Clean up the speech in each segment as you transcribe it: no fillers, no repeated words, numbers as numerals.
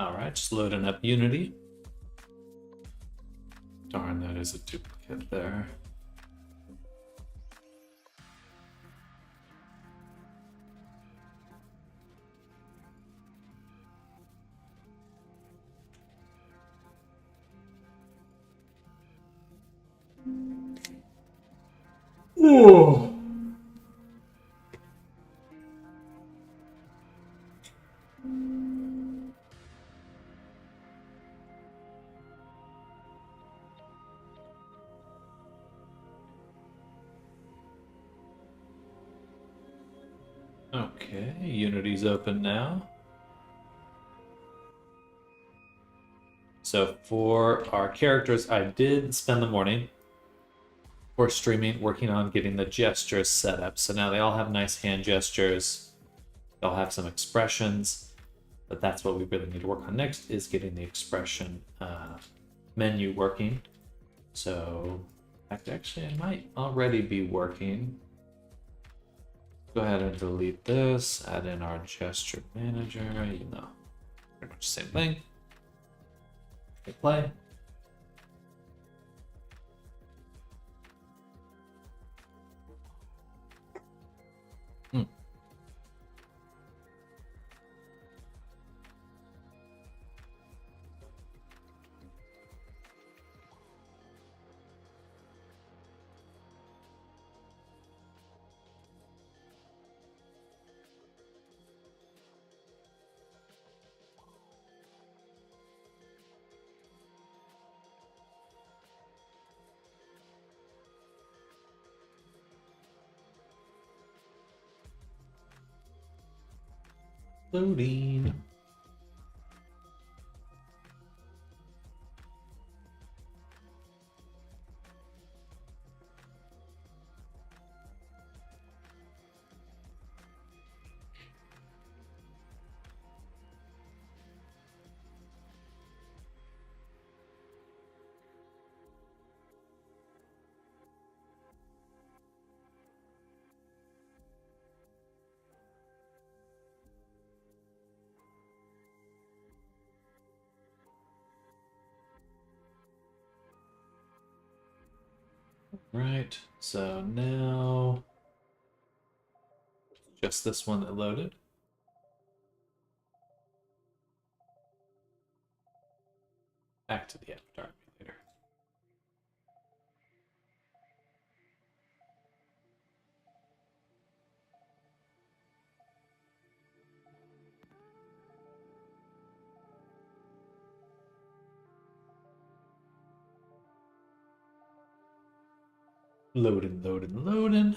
Alright, just loading up Unity. Darn, that is a duplicate there. Whoa. Okay, Unity's open now. So for our characters, I did spend the morning for streaming working on getting the gestures set up. So now they all have nice hand gestures. They'll have some expressions, but that's what we really need to work on next is getting the expression menu working. So actually it might already be working. Go ahead and delete this, add in our gesture manager, you know, pretty much the same thing. Hit play. Loading. Right, so now just this one that loaded. Back to the avatar later. Loading, loading, loading.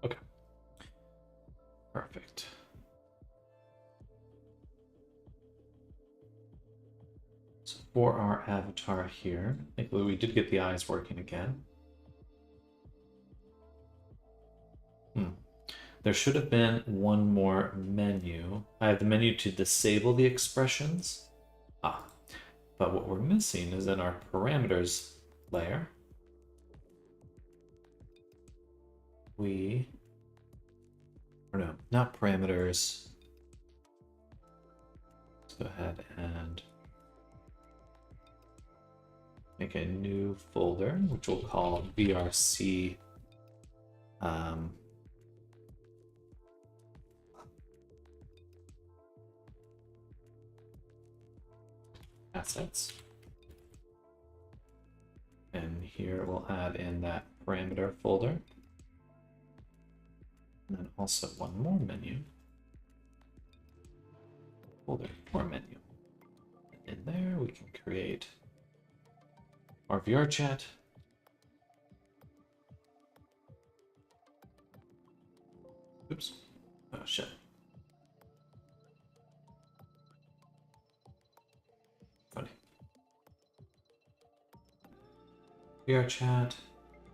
Okay. Perfect. So for our avatar here, I think we did get the eyes working again. There should have been one more menu. I have the menu to disable the expressions. But what we're missing is in our parameters layer. Or no, not parameters. Let's go ahead and make a new folder, which we'll call VRC assets. And here we'll add in that parameter folder. And then also one more menu. Folder for menu. And in there we can create our VR chat. Oops. Oh shit. Funny. VRChat,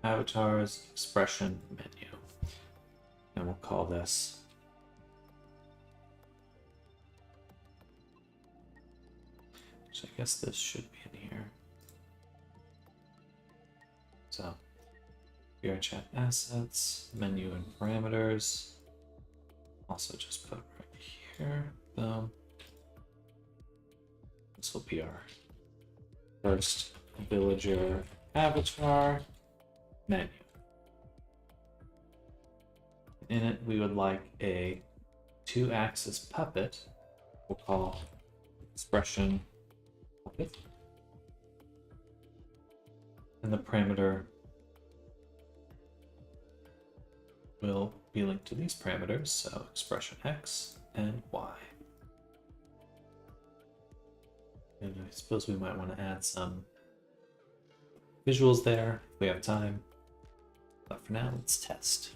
avatars, expression, menu. And we'll call this so I guess this should be in here. So VRChat assets, menu and parameters. Also just put right here. Boom. This will be our first villager avatar menu. In it, we would like a 2-axis puppet. We'll call expression puppet. And the parameter will be linked to these parameters, so expression X and Y. And I suppose we might want to add some visuals there if we have time. But for now, let's test.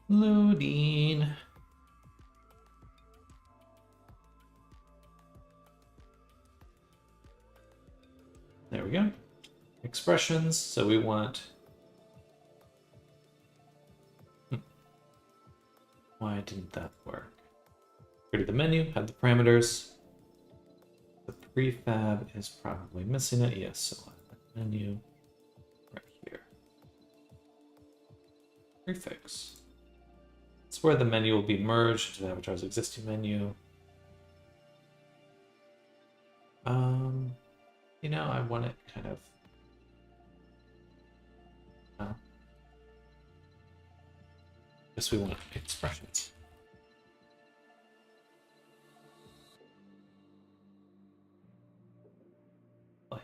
Loading. There we go. Expressions. So we want. Why didn't that work? Created the menu, had the parameters. The prefab is probably missing it. Yes, so I'll add the menu right here. Prefix. It's where the menu will be merged to the avatar's existing menu. You know, I want it kind of. Guess we want expressions. Play.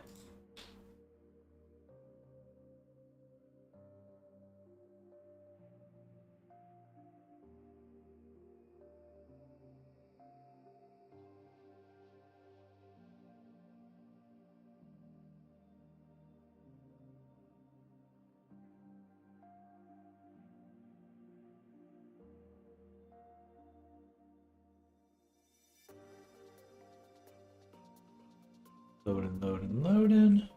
Loading, loading, loading.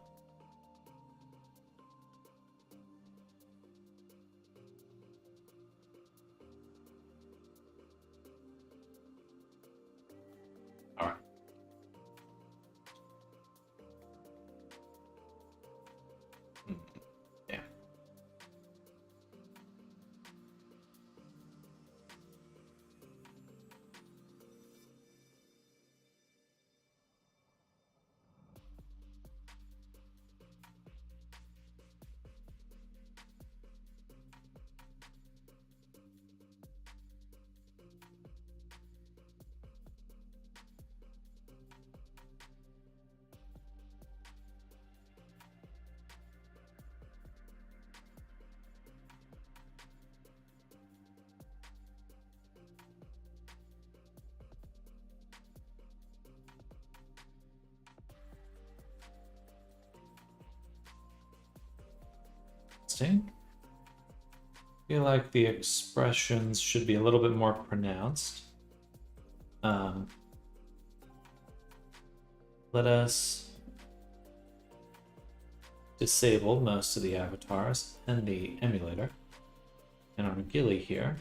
All right. Yeah. Interesting. I feel like the expressions should be a little bit more pronounced. Let us disable most of the avatars and the emulator. And our ghillie here.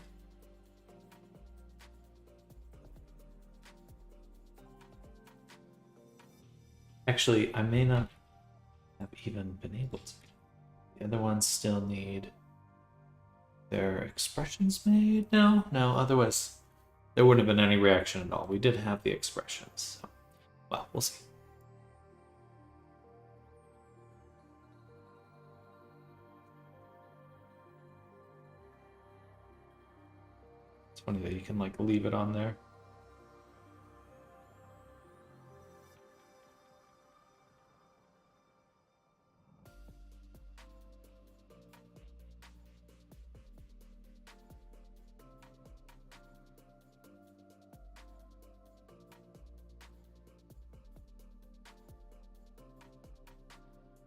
Actually, I may not have even been able to. The other ones still need their expressions made? No, otherwise there wouldn't have been any reaction at all. We did have the expressions. So, well, we'll see. It's funny that you can like leave it on there.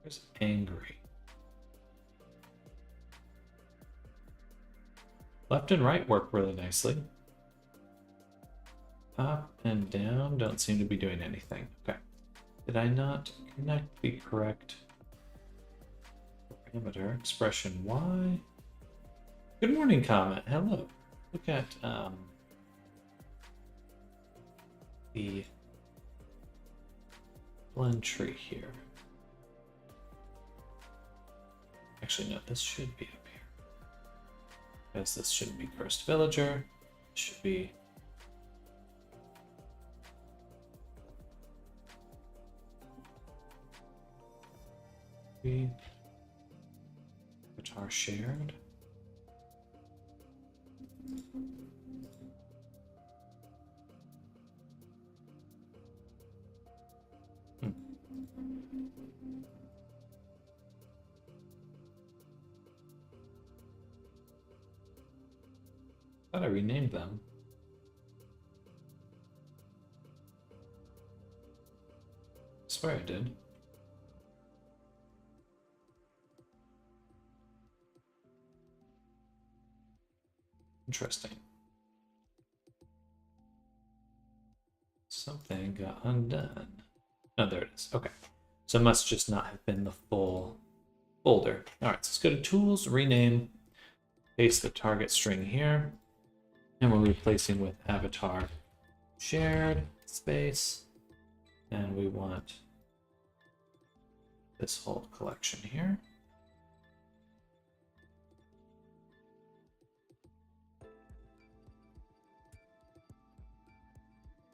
Where's angry? Left and right work really nicely. Up and down don't seem to be doing anything. Okay. Did I not connect the correct parameter? Expression Y. Good morning, comment. Hello. Look at the blend tree here. Actually, no, this should be up here. Because this shouldn't be first villager. It should be guitar shared. Thought I renamed them. I swear I did. Interesting. Something got undone. Oh, there it is. Okay. So it must just not have been the full folder. All right, so let's go to Tools, Rename, paste the target string here, and we're replacing with avatar shared space, and we want this whole collection here.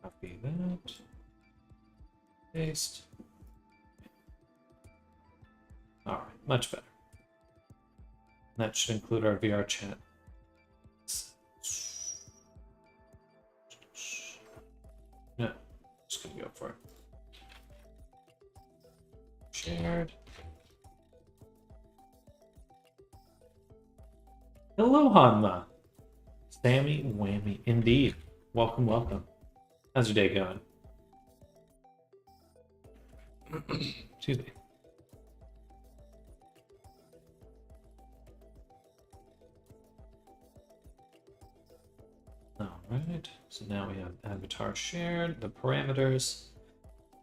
Copy that, paste. All right, much better. That should include our VR chat. No, just gonna go for it. Shared. Hello, Hanma. Sammy Whammy, indeed. Welcome, welcome. How's your day going? Excuse me. All right, so now we have avatar shared, the parameters,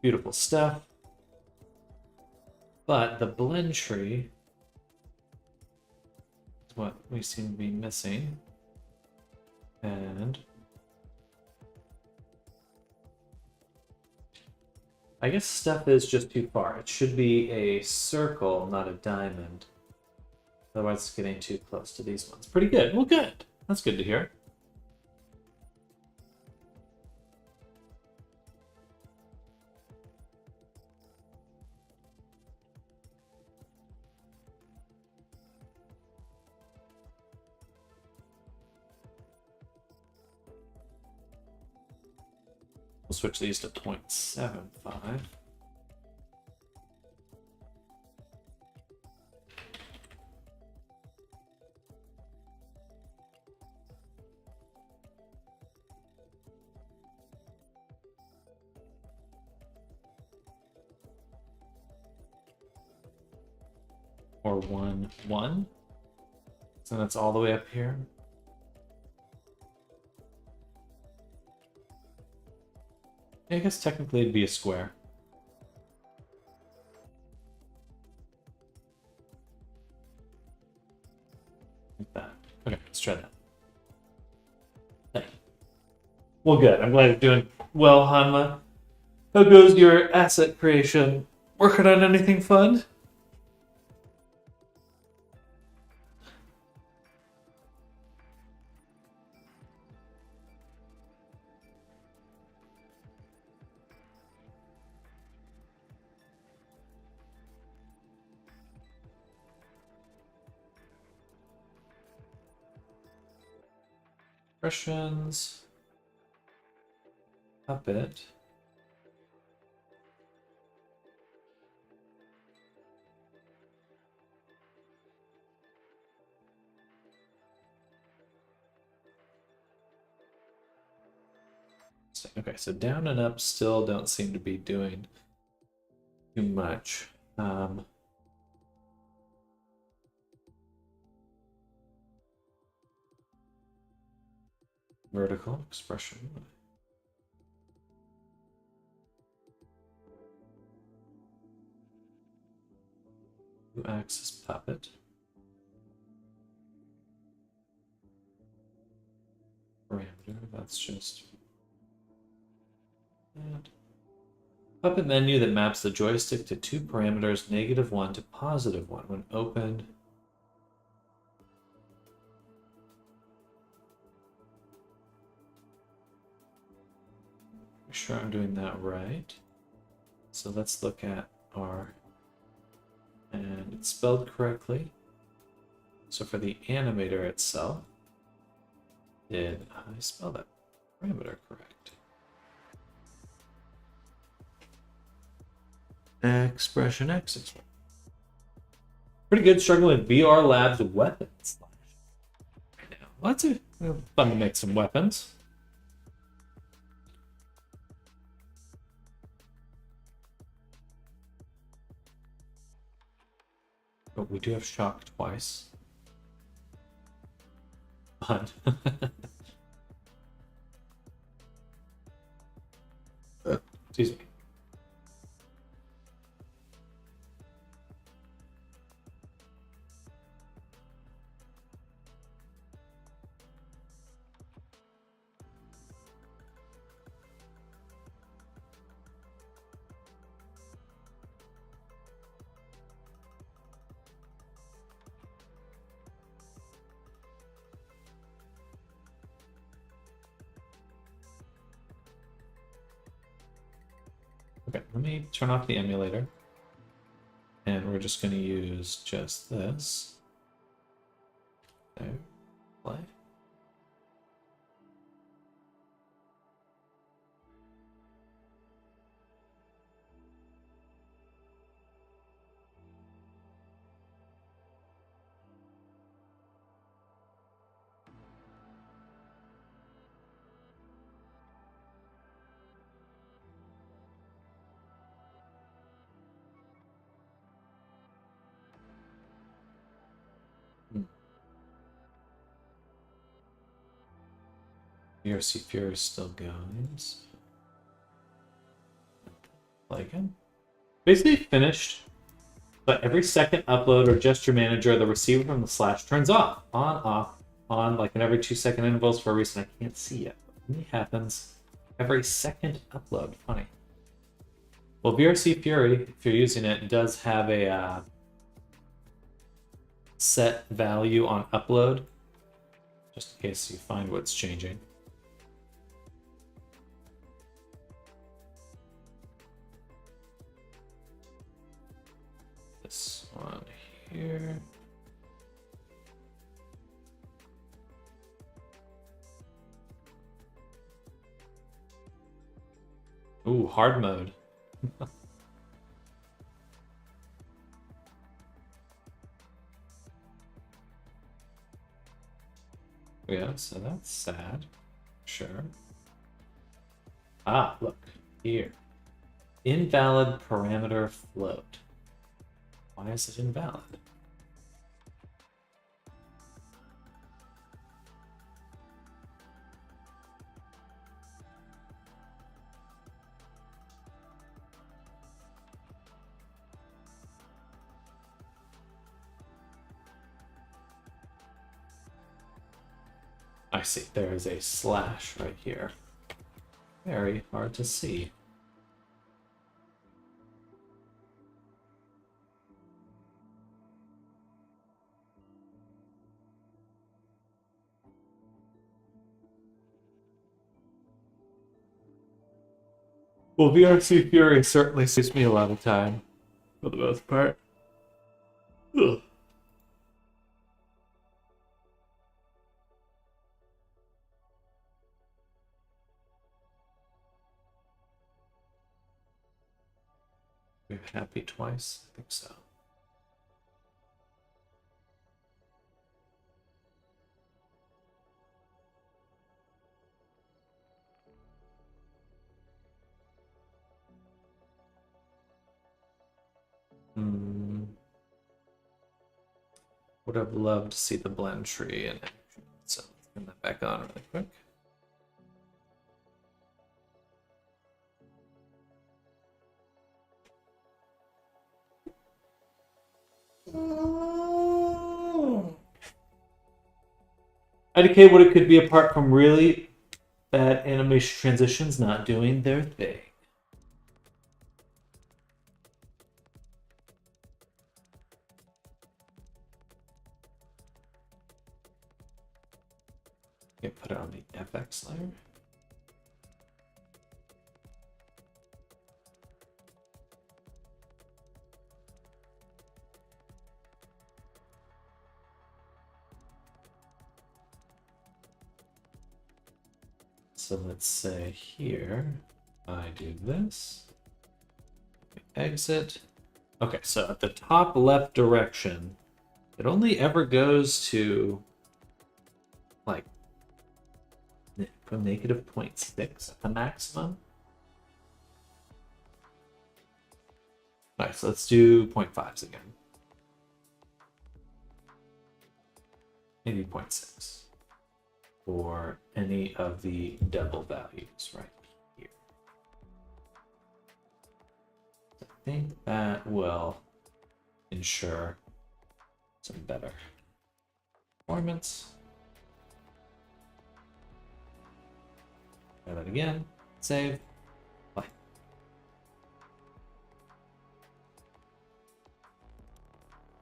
beautiful stuff. But the blend tree is what we seem to be missing. And I guess stuff is just too far. It should be a circle, not a diamond. Otherwise it's getting too close to these ones. Pretty good. Well, good. That's good to hear. We'll switch these to 0.75. Or 1, 1. So that's all the way up here. I guess technically it'd be a square. Like that. Okay, let's try that. Hey. Well, good. I'm glad you're doing well, Hanma. How goes your asset creation? Working on anything fun? Expressions. Puppet. Okay, so down and up still don't seem to be doing too much. Vertical expression. Axis puppet. Parameter, that's just that. Puppet menu that maps the joystick to two parameters, -1 to +1 when opened. Make sure I'm doing that right. So let's look at our, and it's spelled correctly. So for the animator itself, did I spell that parameter correct? Expression X. Pretty good struggling with VR Labs weapons. Right now. Lots of fun to make some weapons. But we do have shock twice. Fun. Excuse me. Okay, let me turn off the emulator. And we're just going to use just this. There, play. VRC Fury is still going. Play again. Basically finished. But every second upload or gesture manager, the receiver from the slash turns off. On, off, on, like in every 2-second intervals for a reason I can't see yet. But it happens every second upload. Funny. Well, VRC Fury, if you're using it, does have a set value on upload, just in case you find what's changing. This one here. Ooh, hard mode. Yeah, so that's sad. Sure. Ah, look here. Invalid parameter float. Why is it invalid? I see, there is a slash right here. Very hard to see. Well, VRC Fury certainly saves me a lot of time, for the most part. Ugh. We're happy twice? I think so. Would have loved to see the blend tree in action. So let's turn that back on really quick. IDK what it could be apart from really bad animation transitions not doing their thing. Okay, put it on the FX layer. So let's say here, I do this, exit. Okay, so at the top left direction, it only ever goes to like from negative 0.6 at the maximum. Nice, let's do 0.5s again. Maybe 0.6 for any of the double values right here. I think that will ensure some better performance. Try that again, save, play.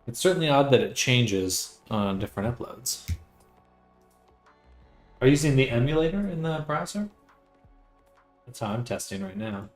It's certainly odd that it changes on different uploads. Are you using the emulator in the browser? That's how I'm testing right now.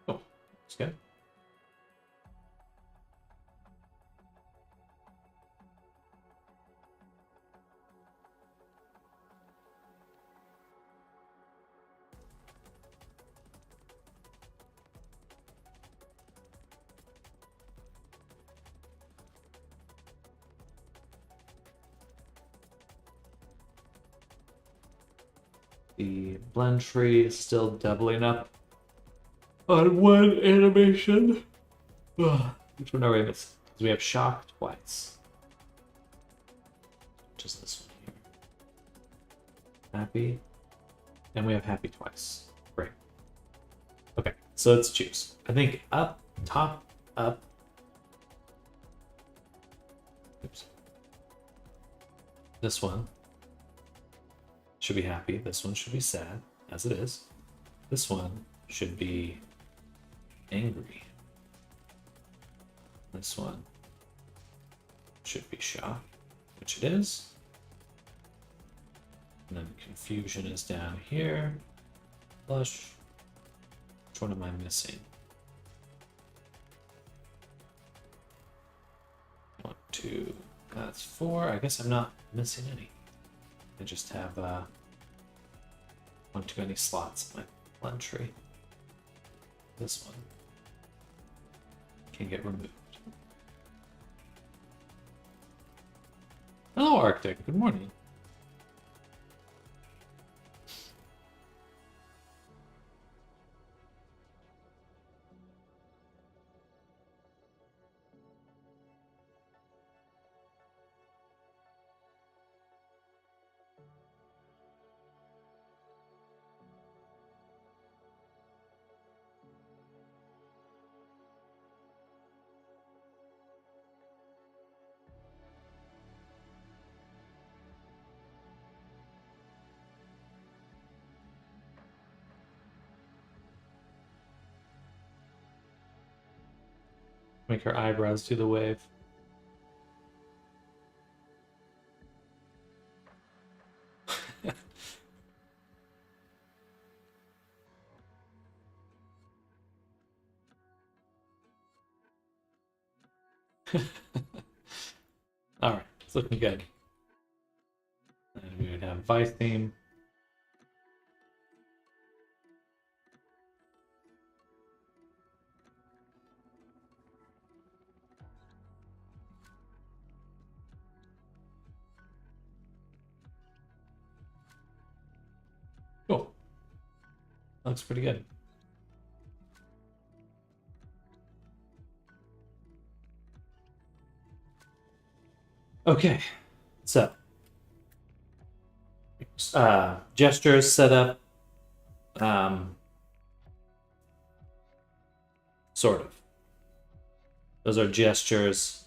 Oh, that's good. The blend tree is still doubling up on one animation. Which one are we missing? Because we have shock twice. Just this one here. Happy. And we have happy twice. Great. Okay, so let's choose. I think up, top, up. Oops. This one should be happy. This one should be sad, as it is. This one should be angry. This one should be shocked, which it is. And then confusion is down here. Blush. Which one am I missing? 1, 2, that's 4. I guess I'm not missing any. I just have one too many slots in my blend tree. This one can get removed. Hello, Arctic. Good morning. Make her eyebrows do the wave. All right, it's looking good. And we would have Vice theme. Looks pretty good. Okay, so gestures set up, sort of. Those are gestures.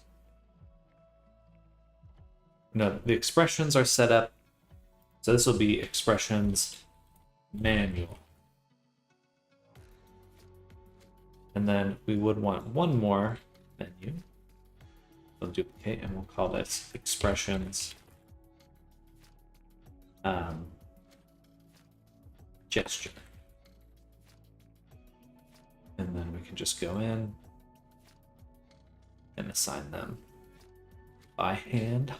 No, the expressions are set up. So this will be expressions manual. And then we would want one more menu. We'll duplicate and we'll call this expressions gesture. And then we can just go in and assign them by hand.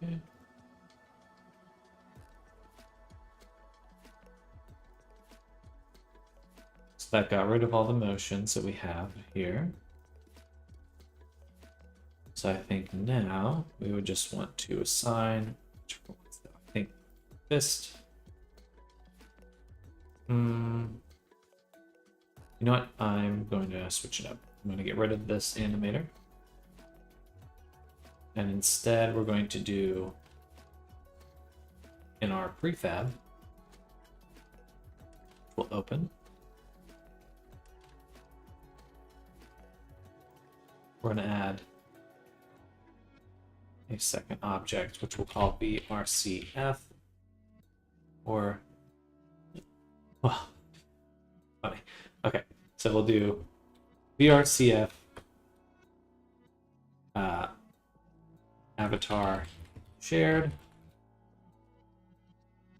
Okay. So that got rid of all the motions that we have here. So I think now we would just want to assign, I think fist. You know what? I'm going to switch it up. I'm going to get rid of this animator. And instead we're going to do, in our prefab, we'll open. We're going to add a second object, which we'll call VRCF, or, well, funny. Okay, so we'll do VRCF avatar shared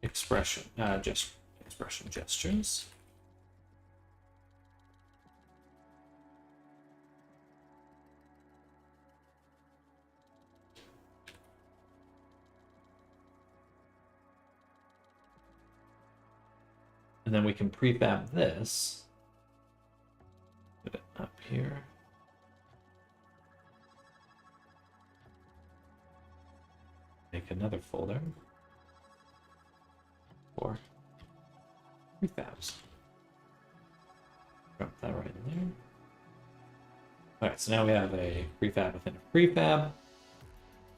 expression, just expression gestures. And then we can prefab this. Put it up here. Make another folder for prefabs. Drop that right in there. All right, so now we have a prefab within a prefab.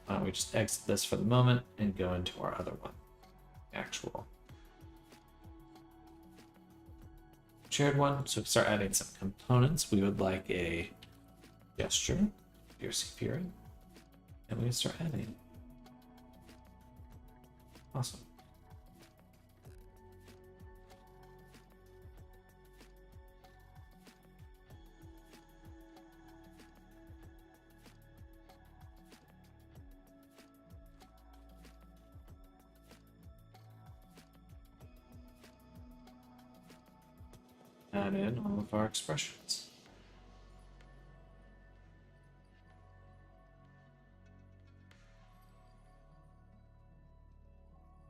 Why don't we just exit this for the moment and go into our other one, actual shared one. So start adding some components. We would like a gesture, VRC period, and we start adding. Awesome. Add in all of our expressions.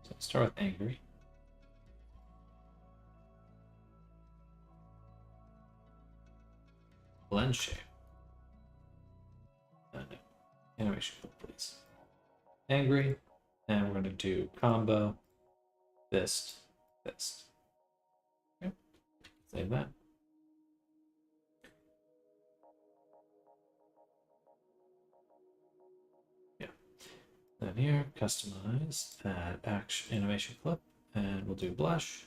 So start with angry. Blend shape. No. Animation, please. Angry. And we're going to do combo, fist, fist. Okay. Save that. Yeah. Then here, customize, add action animation clip, and we'll do blush.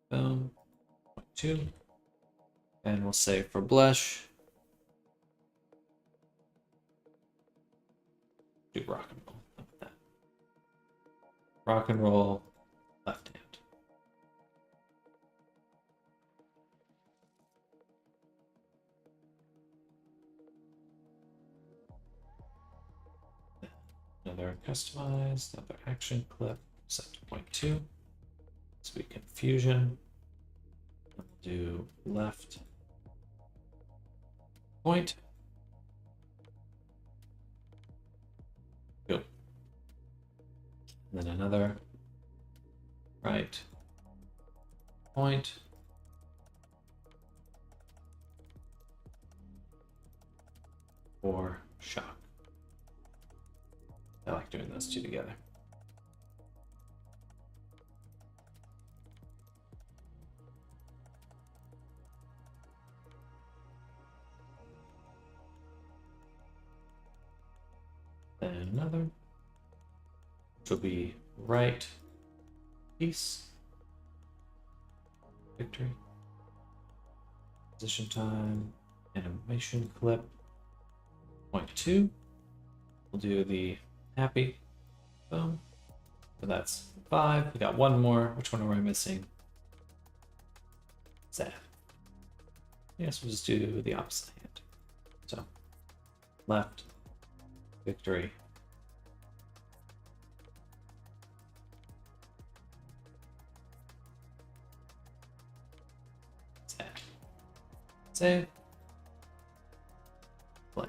Boom. 0.2. And we'll say for blush, do rock and roll. Look at that. Rock and roll, left hand. Another customize, another action clip, set to 0.2. This will be confusion. We'll do left point. Go. And then another right point. or shock. I like doing those two together. Then another, which will be right, peace, victory, position time, animation clip, point 2. We'll do the happy, boom. So that's 5. We got one more. Which one are we missing? Sad. Yes, we'll just do the opposite hand. So left, victory, sad. Save, play.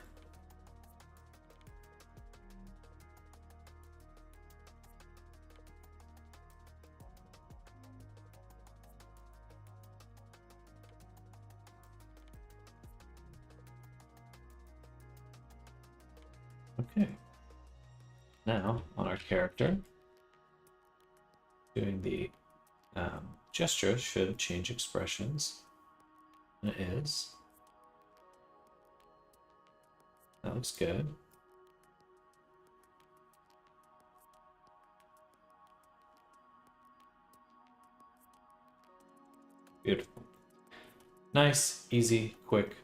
Okay. Now on our character, doing the gesture should change expressions. And it is. That looks good. Beautiful. Nice, easy, quick.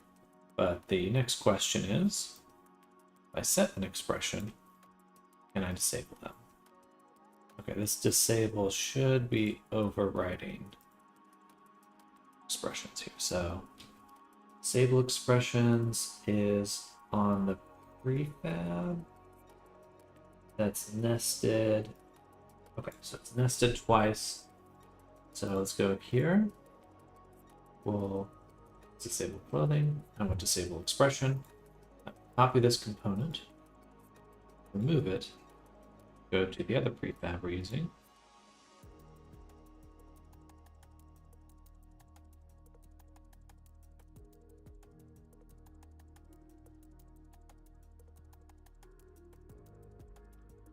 But the next question is, if I set an expression, can I disable them? Okay, this disable should be overriding expressions here. So disable expressions is on the prefab that's nested. Okay, so it's nested twice. So let's go here. We'll disable clothing. I want disable expression. Copy this component, remove it, go to the other prefab we're using.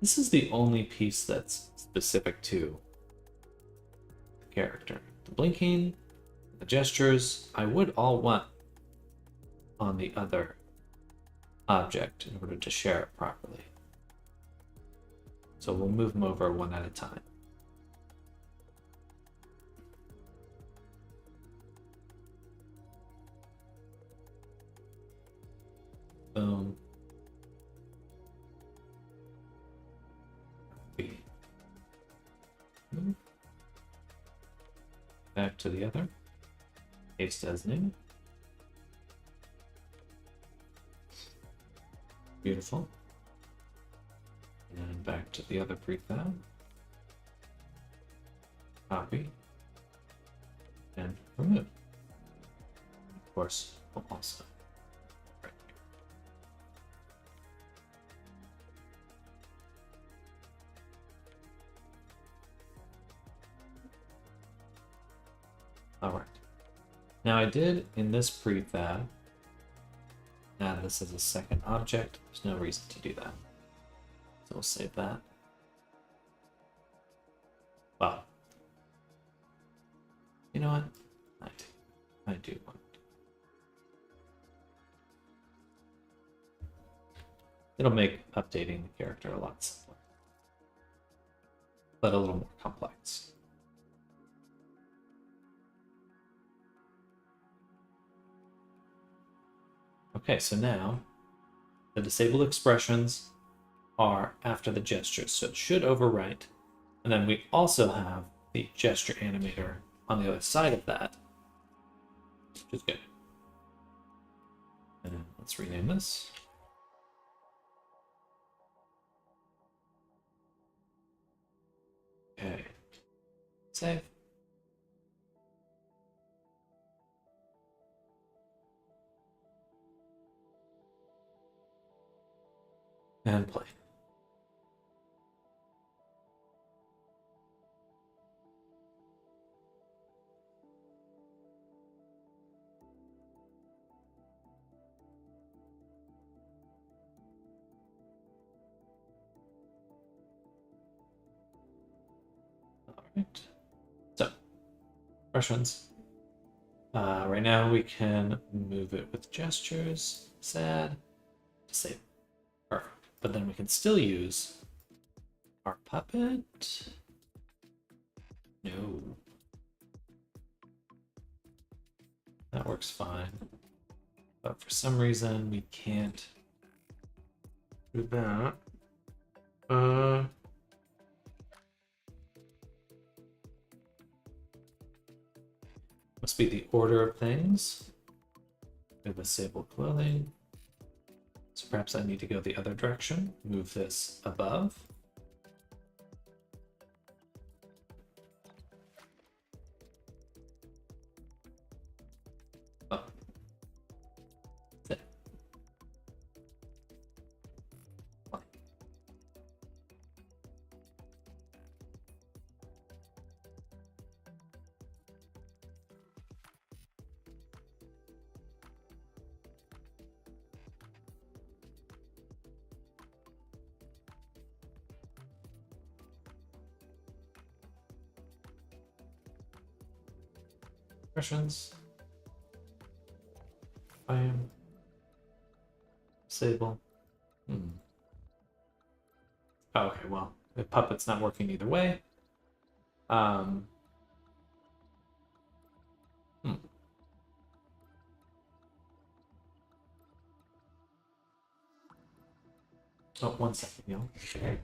This is the only piece that's specific to the character. The blinking, the gestures, I would all want on the other object in order to share it properly. So we'll move them over one at a time. Boom. Back to the other. Paste as new. Beautiful. And back to the other prefab. Copy. And remove. Of course, we'll also. Right here. All right. Now I did in this prefab add this as a second object. There's no reason to do that. So we'll save that. Well, you know what? I do want. It'll make updating the character a lot simpler, but a little more complex. Okay, so now the disabled expressions are after the gestures, so it should overwrite. And then we also have the gesture animator on the other side of that, which is good. And let's rename this. Okay, save. And play. Right. So, questions. Right now we can move it with gestures. Sad. Disable. Perfect. But then we can still use our puppet. No. That works fine. But for some reason we can't do that. Must be the order of things. With disable clothing. So perhaps I need to go the other direction. Move this above. Oh. There. Questions? I am disable. Oh, okay, well, the puppet's not working either way. Hmm. Oh, 1 second, Neil. Okay.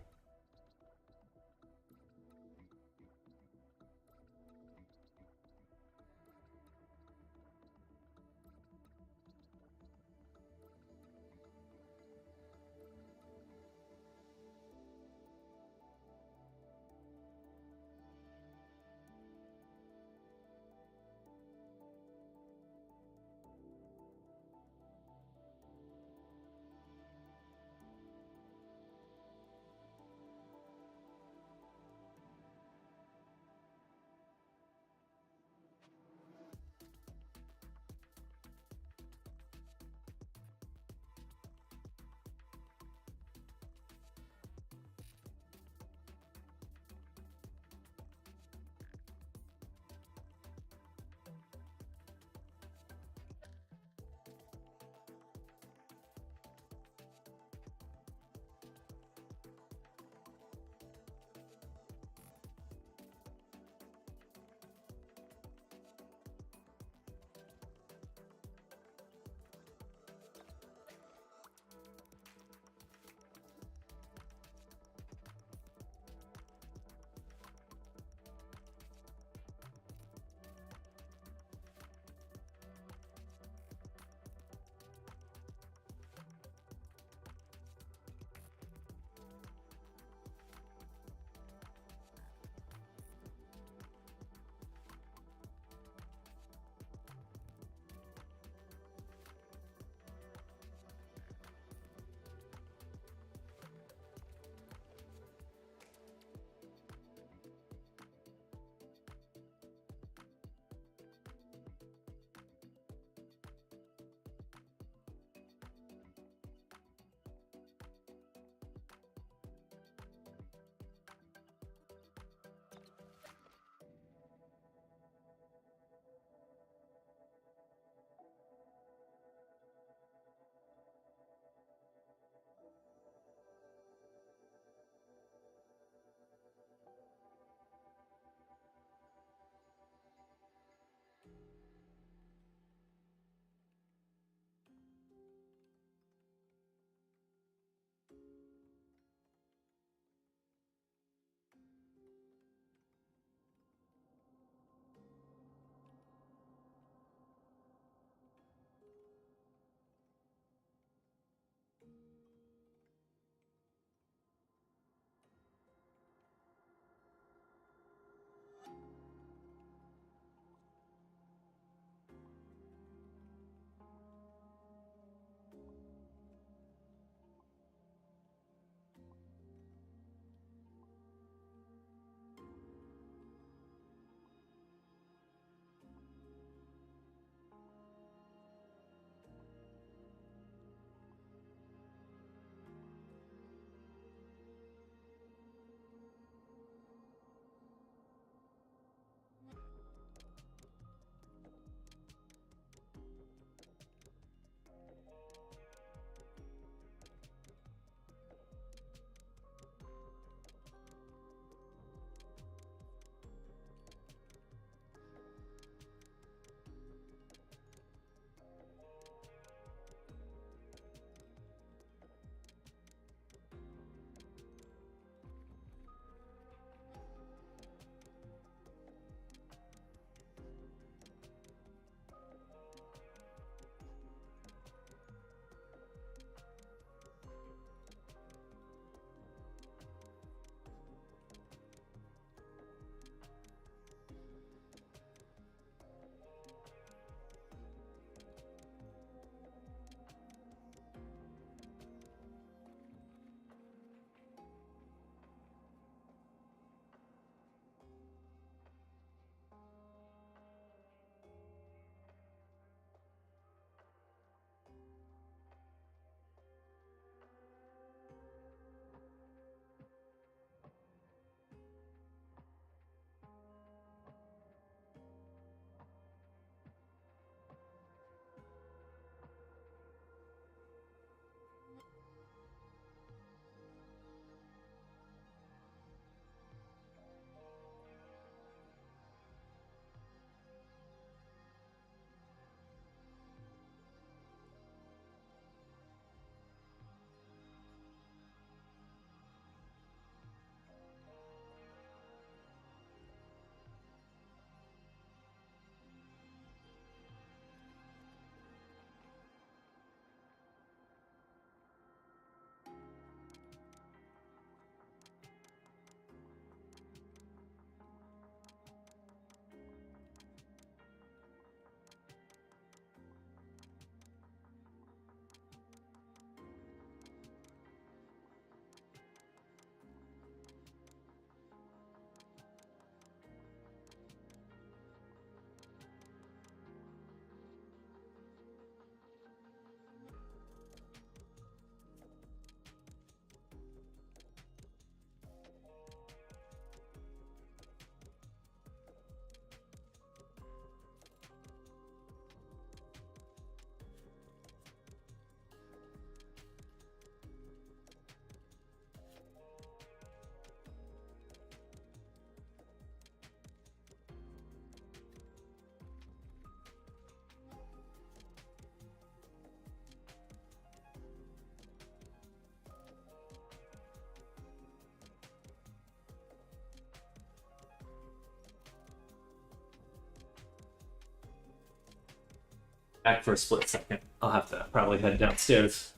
back for a split second. I'll have to probably head downstairs,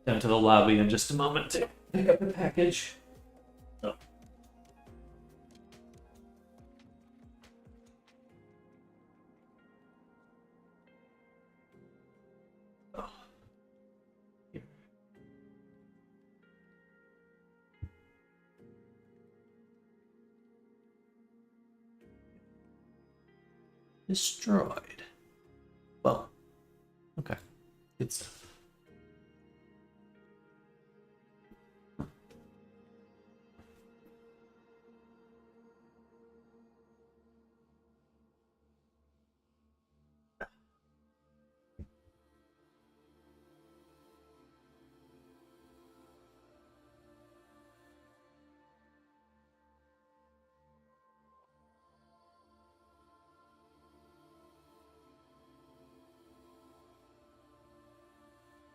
down to the lobby in just a moment to pick up the package. Oh. Oh. Here. Destroyed. Well, okay. Good stuff.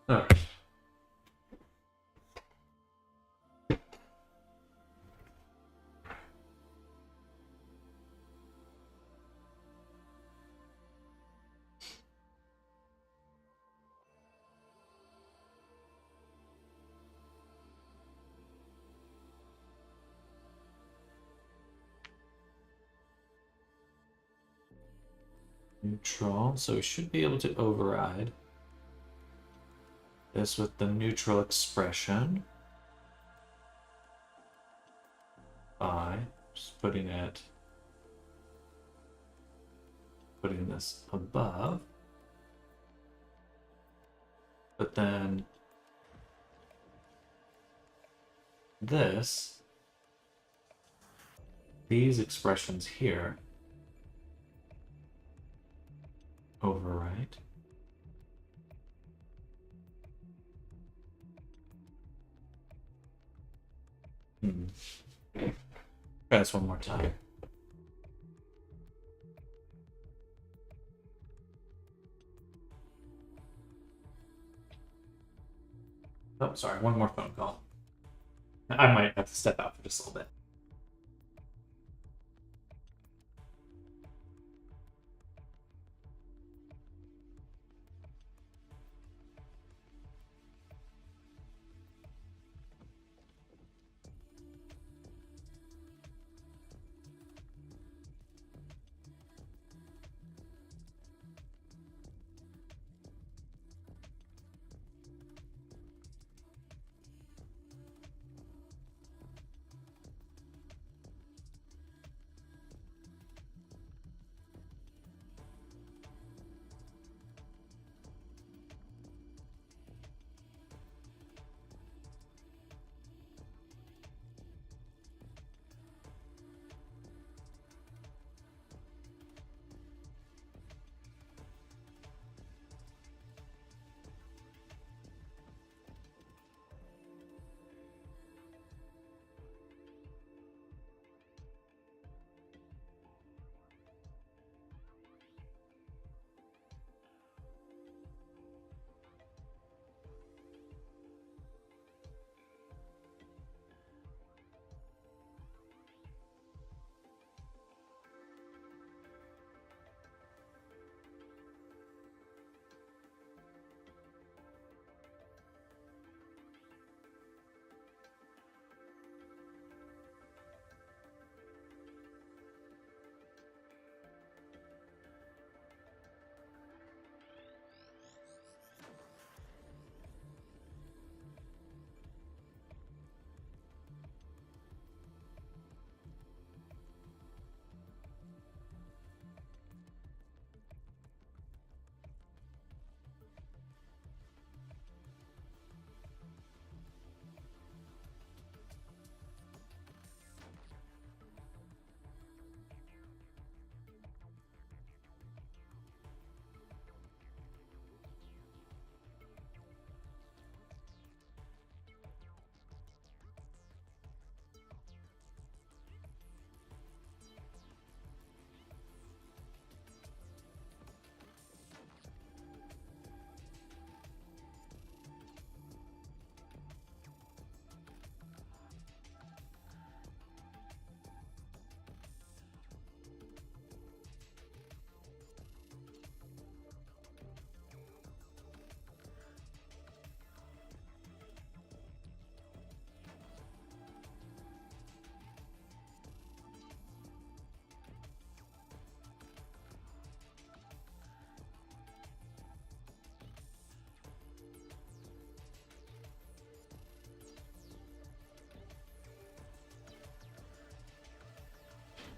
All right. Neutral, so we should be able to override this with the neutral expression by just putting this above, but then these expressions here overwrite. Try this one more time. Oh, sorry, one more phone call. I might have to step out for just a little bit.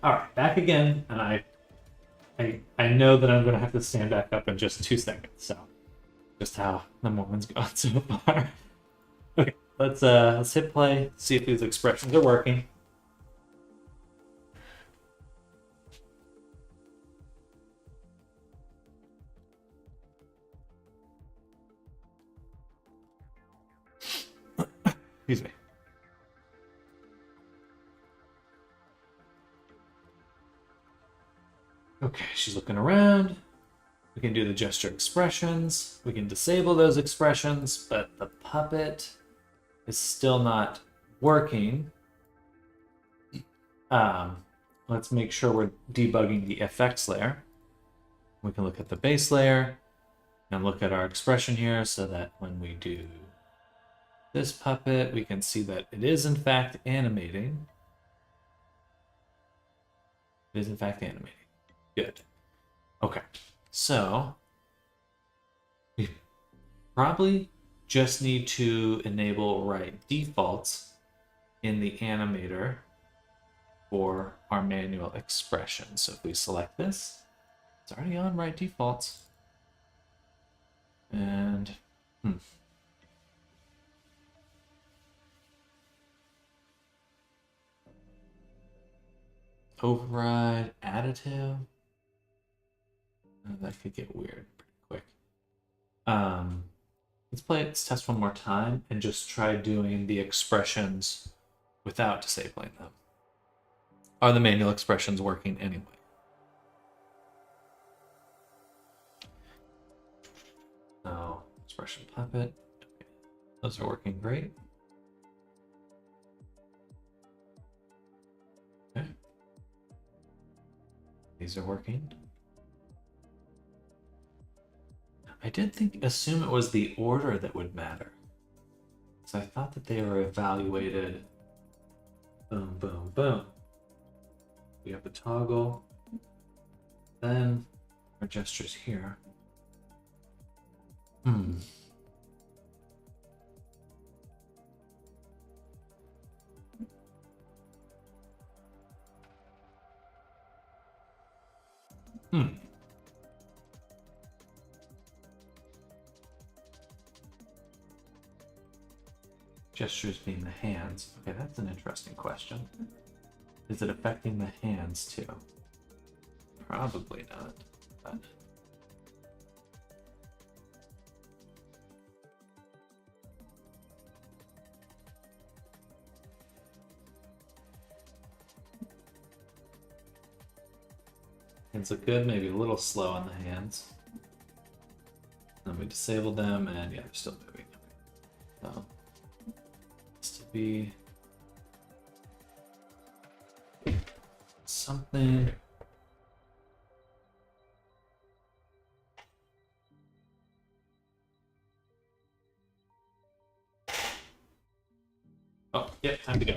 All right, back again, and I know that I'm gonna have to stand back up in just 2 seconds. So, just how the morning's gone so far. Okay, let's hit play. See if these expressions are working. Excuse me. Okay, she's looking around. We can do the gesture expressions. We can disable those expressions, but the puppet is still not working. Let's make sure we're debugging the effects layer. We can look at the base layer and look at our expression here so that when we do this puppet, we can see that it is in fact animating. It is in fact animating. Good. Okay, so we probably just need to enable write defaults in the animator for our manual expression. So if we select this, it's already on write defaults. And override additive. Oh, that could get weird pretty quick. Let's test one more time and just try doing the expressions without disabling them. Are the manual expressions working anyway? No, expression puppet. Okay. Those are working great. Okay. These are working. I did assume it was the order that would matter. So I thought that they were evaluated. Boom, boom, boom. We have the toggle. Then our gestures here. Hmm. Gestures being the hands. Okay, that's an interesting question. Is it affecting the hands too? Probably not. But... hands look good, maybe a little slow on the hands. Then we disabled them, and yeah, they're still moving. So, it's to be something. Oh, yeah, time to go.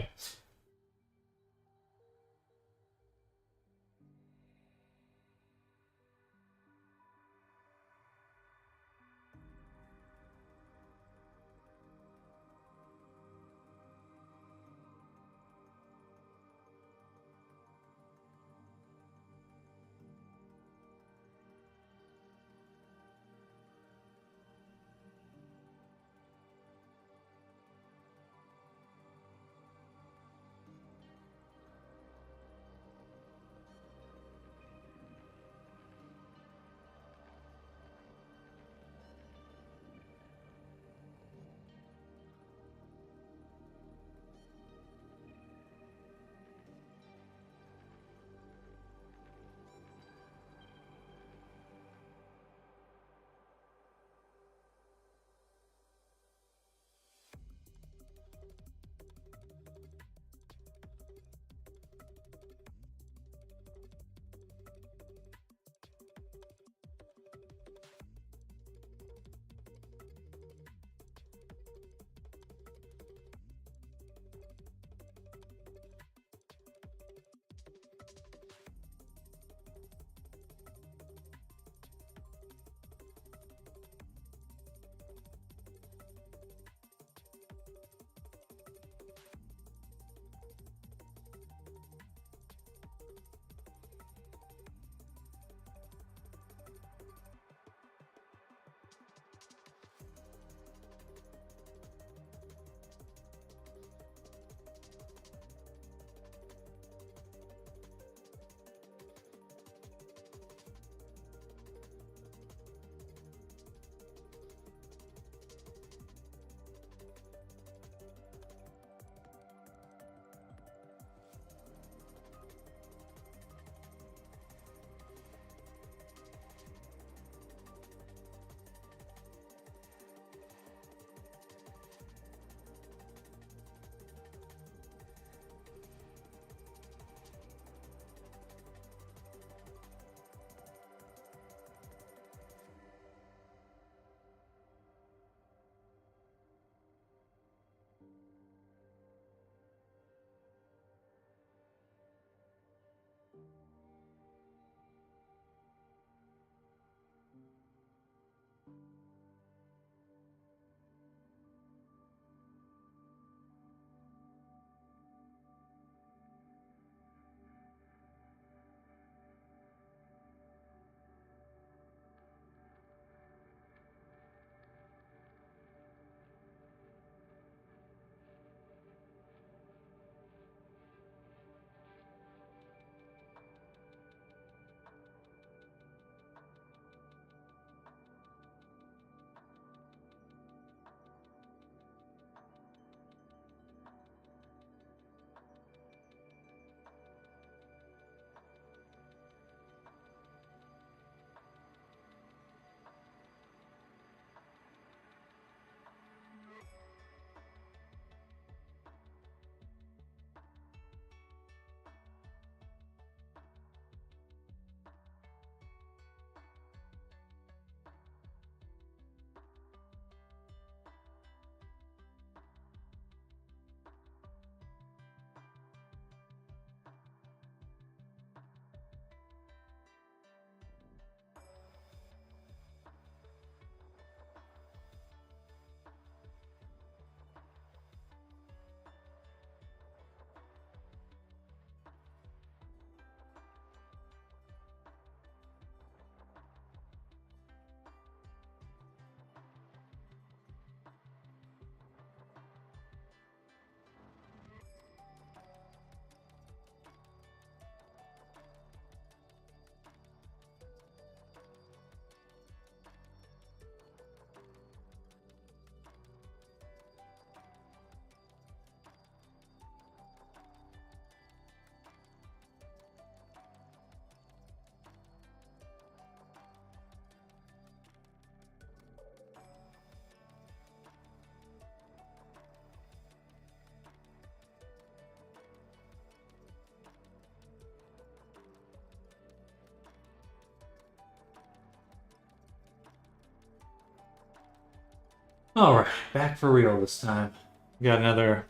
All right, back for real this time. We got another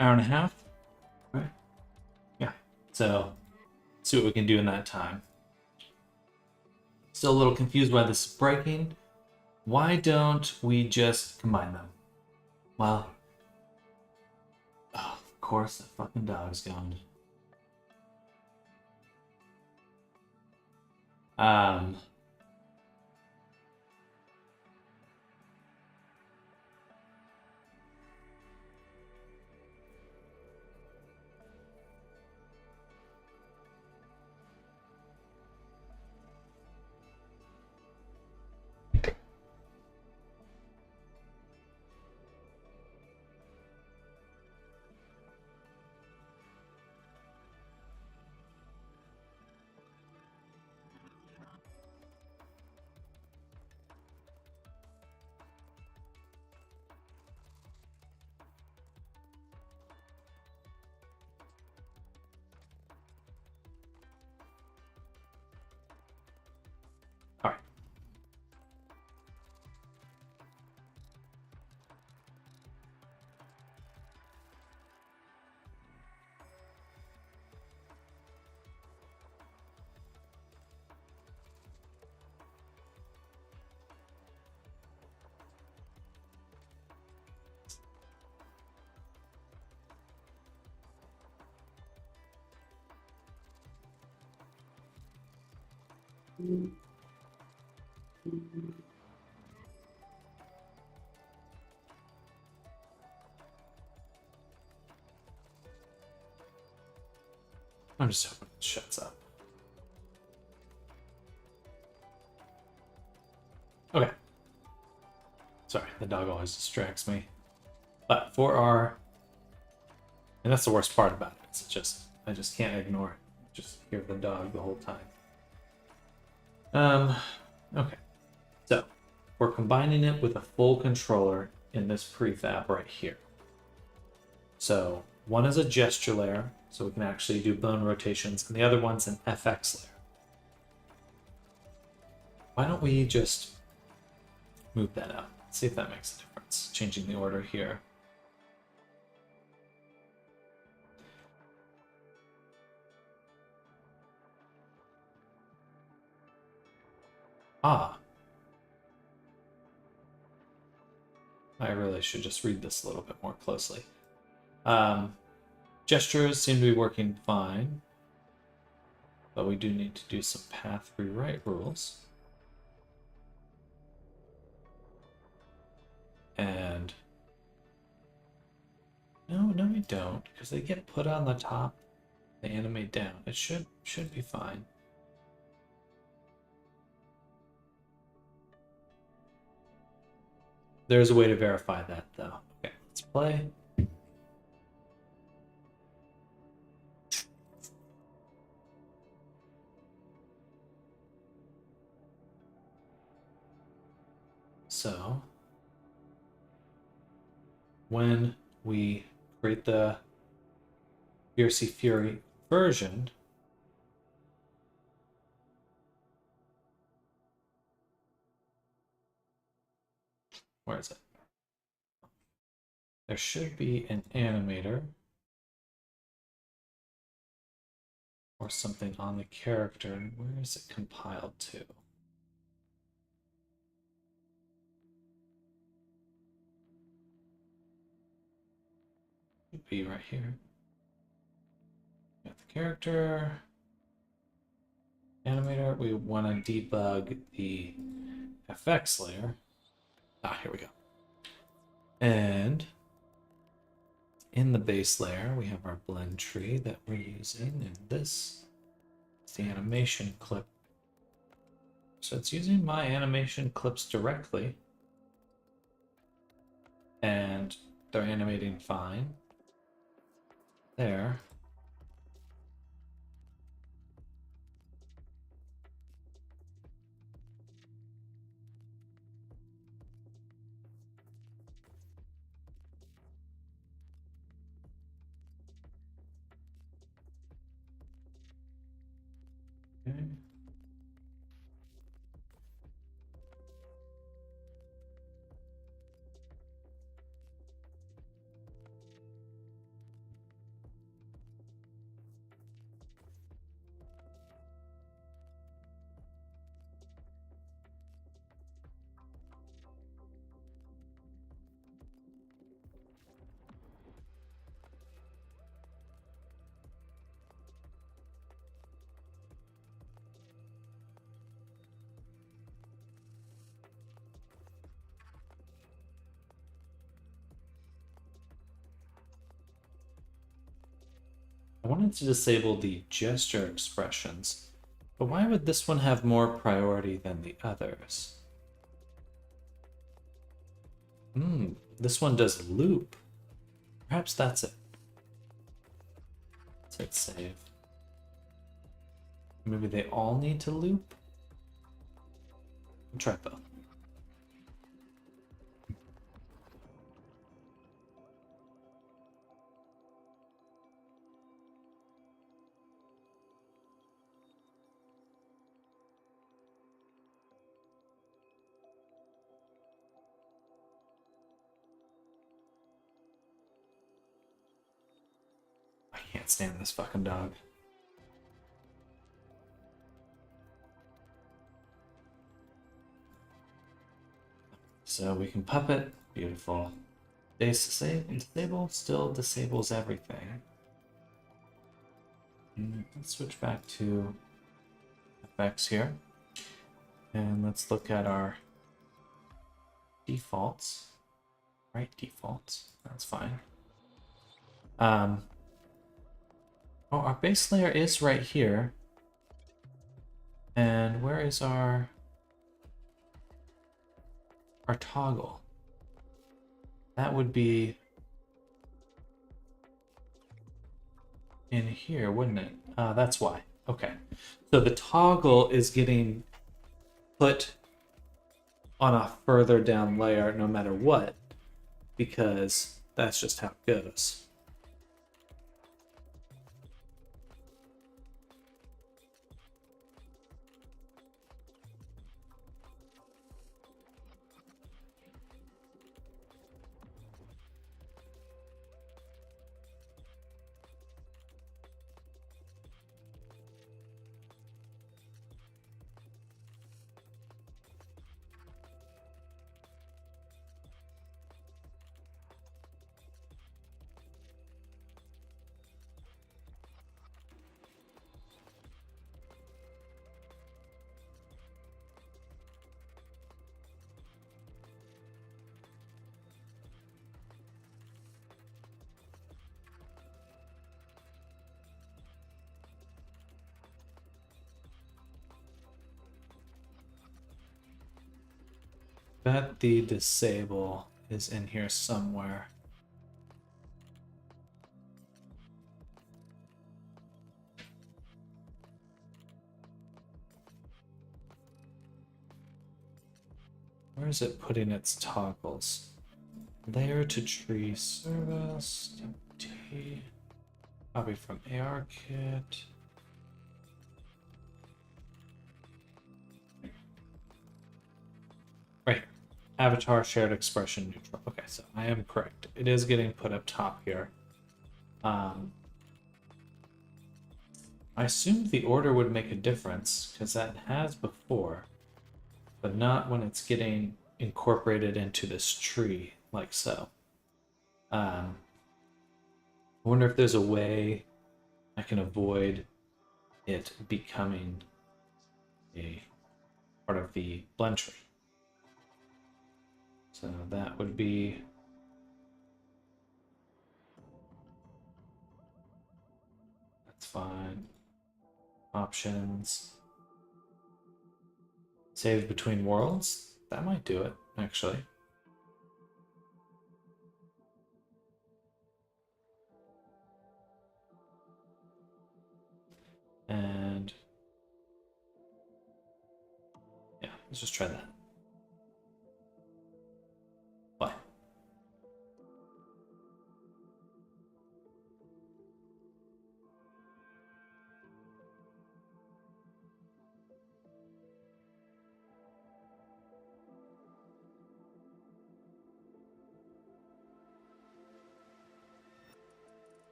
hour and a half, right? Yeah. So, see what we can do in that time. Still a little confused why this is breaking. Why don't we just combine them? Well, oh, of course, the fucking dog's gone. Um, all right. I'm just hoping it shuts up. Okay. Sorry, the dog always distracts me. But for our, and that's the worst part about it. It's just I just can't ignore it. Just hear the dog the whole time. Okay. So we're combining it with a full controller in this prefab right here. So one is a gesture layer, so we can actually do bone rotations, and the other one's an FX layer. Why don't we just move that up? See if that makes a difference. Changing the order here. Ah. I really should just read this a little bit more closely. Gestures seem to be working fine, but we do need to do some path rewrite rules. And no, we don't, because they get put on the top, they animate down. It should be fine. There's a way to verify that, though. Okay, let's play. So, when we create the VRC Fury version, where is it? There should be an animator or something on the character. Where is it compiled to? Should be right here. Got the character animator. We want to debug the FX layer. Ah, here we go. And in the base layer, we have our blend tree that we're using, and this is the animation clip. So it's using my animation clips directly, and they're animating fine. There. Okay. I wanted to disable the gesture expressions, but why would this one have more priority than the others? This one does loop. Perhaps that's it. Let's hit save. Maybe they all need to loop? I'll try both. I can't stand this fucking dog. So we can puppet. Beautiful. Disable still disables everything. Let's switch back to effects here. And let's look at our defaults. Right, defaults. That's fine. Oh, our base layer is right here. And where is our toggle? That would be in here, wouldn't it? That's why. Okay. So the toggle is getting put on a further down layer no matter what, because that's just how it goes. Bet the disable is in here somewhere. Where is it putting its toggles? Layer to tree service, T, copy from ARKit. Right here. Avatar shared expression neutral. Okay, so I am correct. It is getting put up top here. I assumed the order would make a difference because that has before, but not when it's getting incorporated into this tree like so. I wonder if there's a way I can avoid it becoming a part of the blend tree. So that would be that's fine. Options. Save between worlds. That might do it, actually. And yeah, let's just try that. Bye.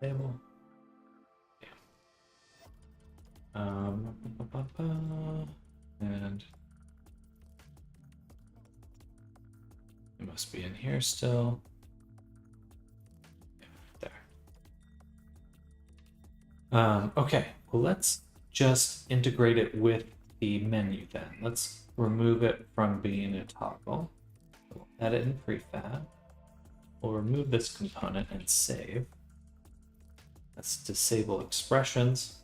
Table. Yeah. And it must be in here still. Okay, well, let's just integrate it with the menu then. Let's remove it from being a toggle. We'll edit in prefab. We'll remove this component and save. Let's disable expressions.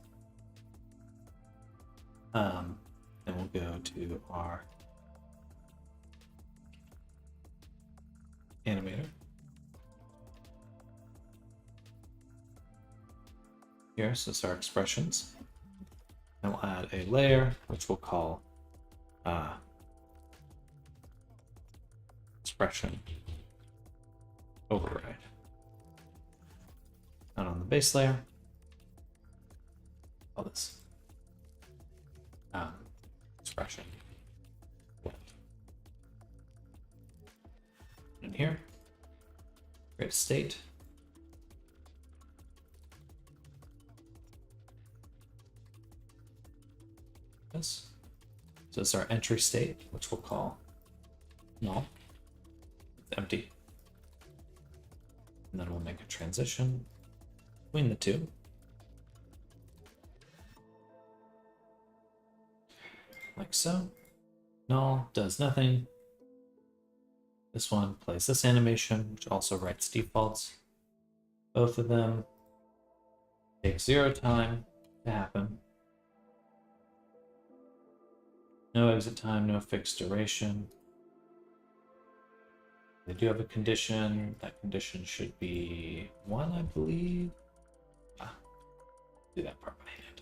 Then we'll go to our animator. Here, so it's our expressions. And we'll add a layer, which we'll call expression override. And on the base layer, call this expression blend. And here, create a state. This. So it's our entry state, which we'll call null. It's empty. And then we'll make a transition between the two. Like so. Null does nothing. This one plays this animation, which also writes defaults. Both of them take 0 time to happen. No exit time, no fixed duration. They do have a condition. That condition should be 1, I believe. Do that part by hand.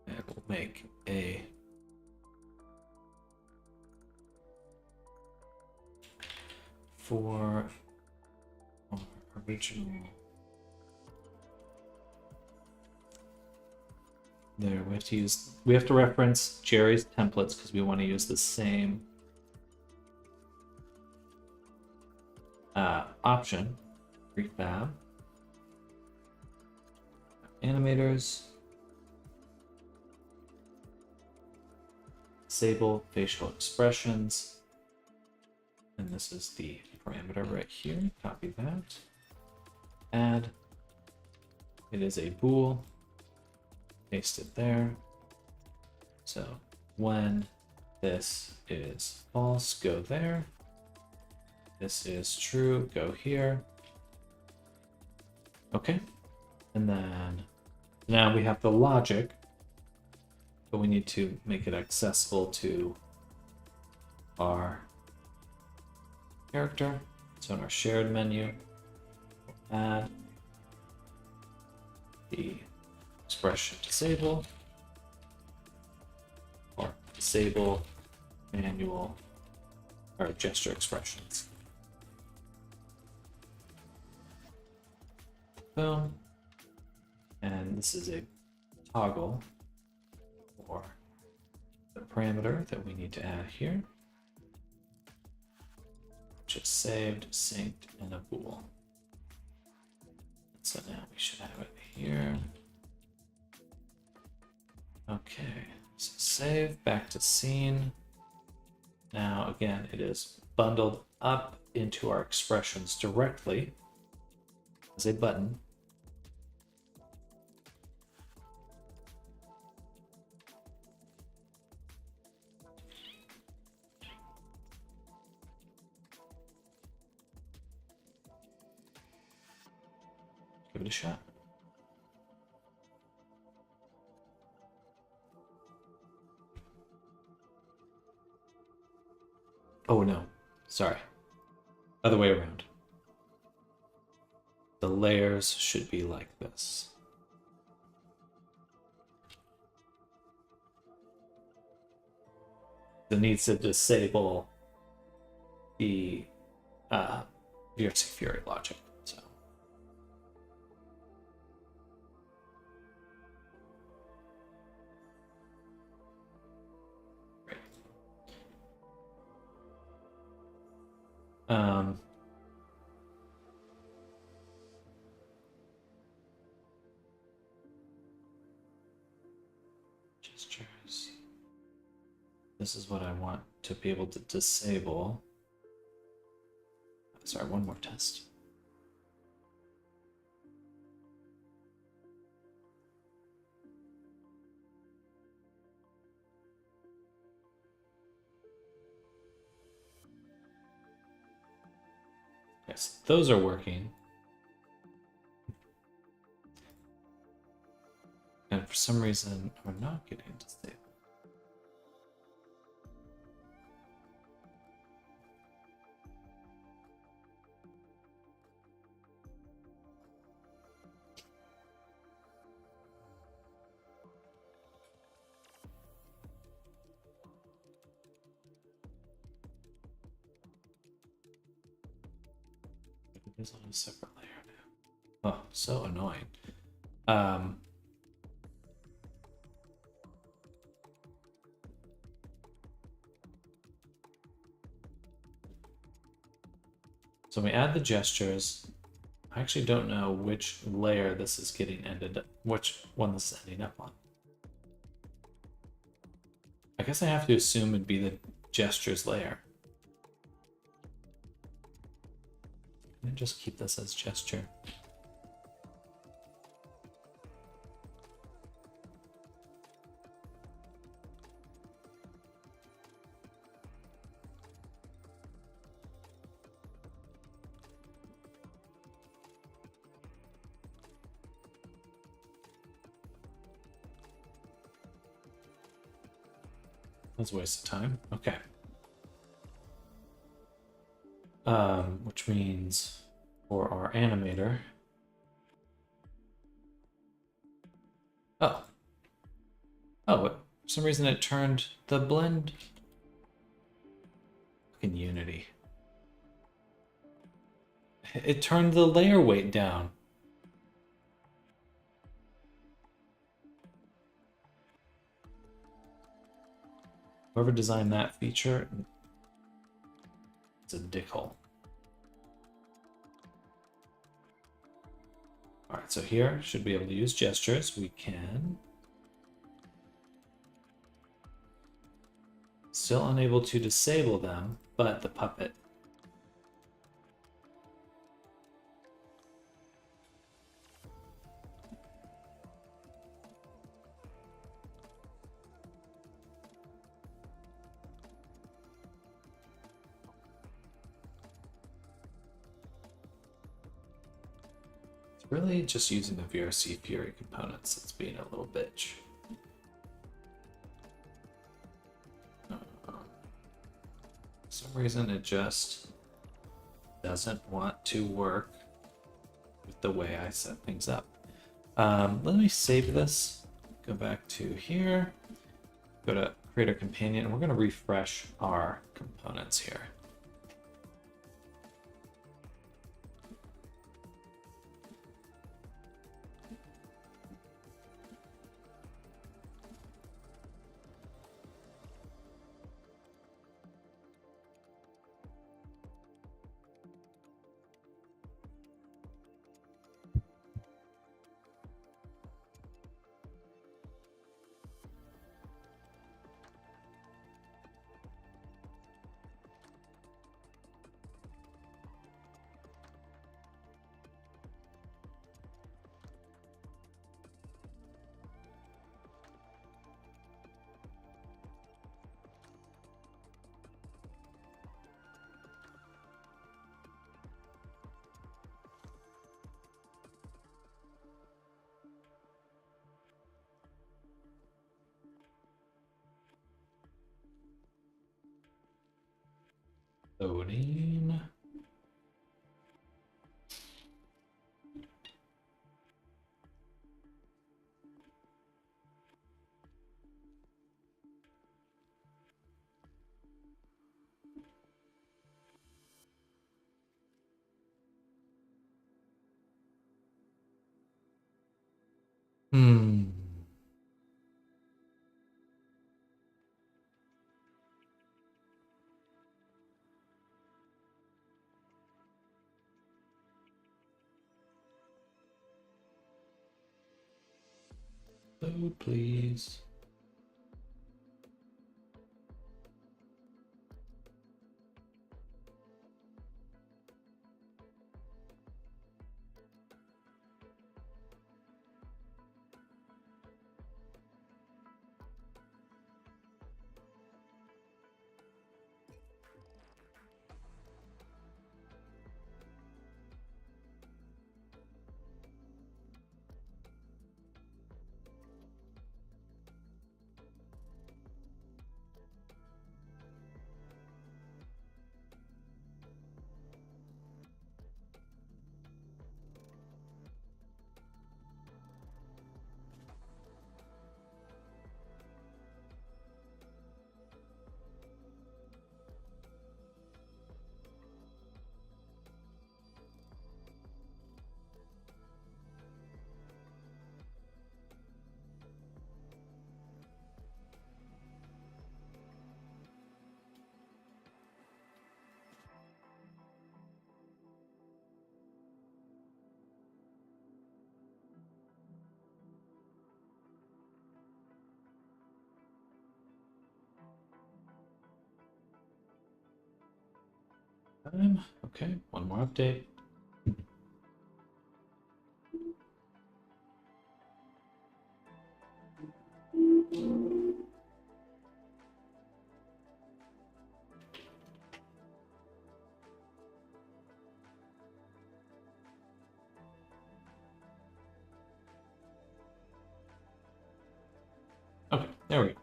And we'll make a for our original. There, we have to reference Jerry's templates because we want to use the same option. Prefab, animators, disable facial expressions, and this is the parameter right here. Copy that. Add. It is a bool. Paste it there. So when this is false, go there. This is true, go here. Okay. And then now we have the logic, but we need to make it accessible to our character. So in our shared menu, we'll add the expression disable or disable manual or gesture expressions. Boom. And this is a toggle for the parameter that we need to add here, which is saved, synced, and a bool. So now we should have it here. Okay, so save, back to scene. Now again, it is bundled up into our expressions directly as a button. Give it a shot. Oh no, sorry. Other way around. The layers should be like this. It needs to disable the VRC Fury logic. So great. Gestures. This is what I want to be able to disable. Sorry, one more test. so those are working. And for some reason, we're not getting disabled. It is on a separate layer now. Oh, so annoying. So we add the gestures. I actually don't know which layer this is getting ended up, which one this is ending up on. I guess I have to assume it'd be the gestures layer. And just keep this as gesture. That's a waste of time. Okay. Which means for our animator. Oh. Oh, for some reason it turned the blend. Fucking Unity. It turned the layer weight down. Whoever designed that feature, it's a dickhole. All right, so here, should be able to use gestures. We can. Still unable to disable them, but the puppet. Really just using the VRC Fury components that's being a little bitch. For some reason it just doesn't want to work with the way I set things up. Let me save this, go back to here, go to Creator Companion, and we're going to refresh our components here. Loading. Hmm. Load, please. time. Okay, one more update. Okay, there we go.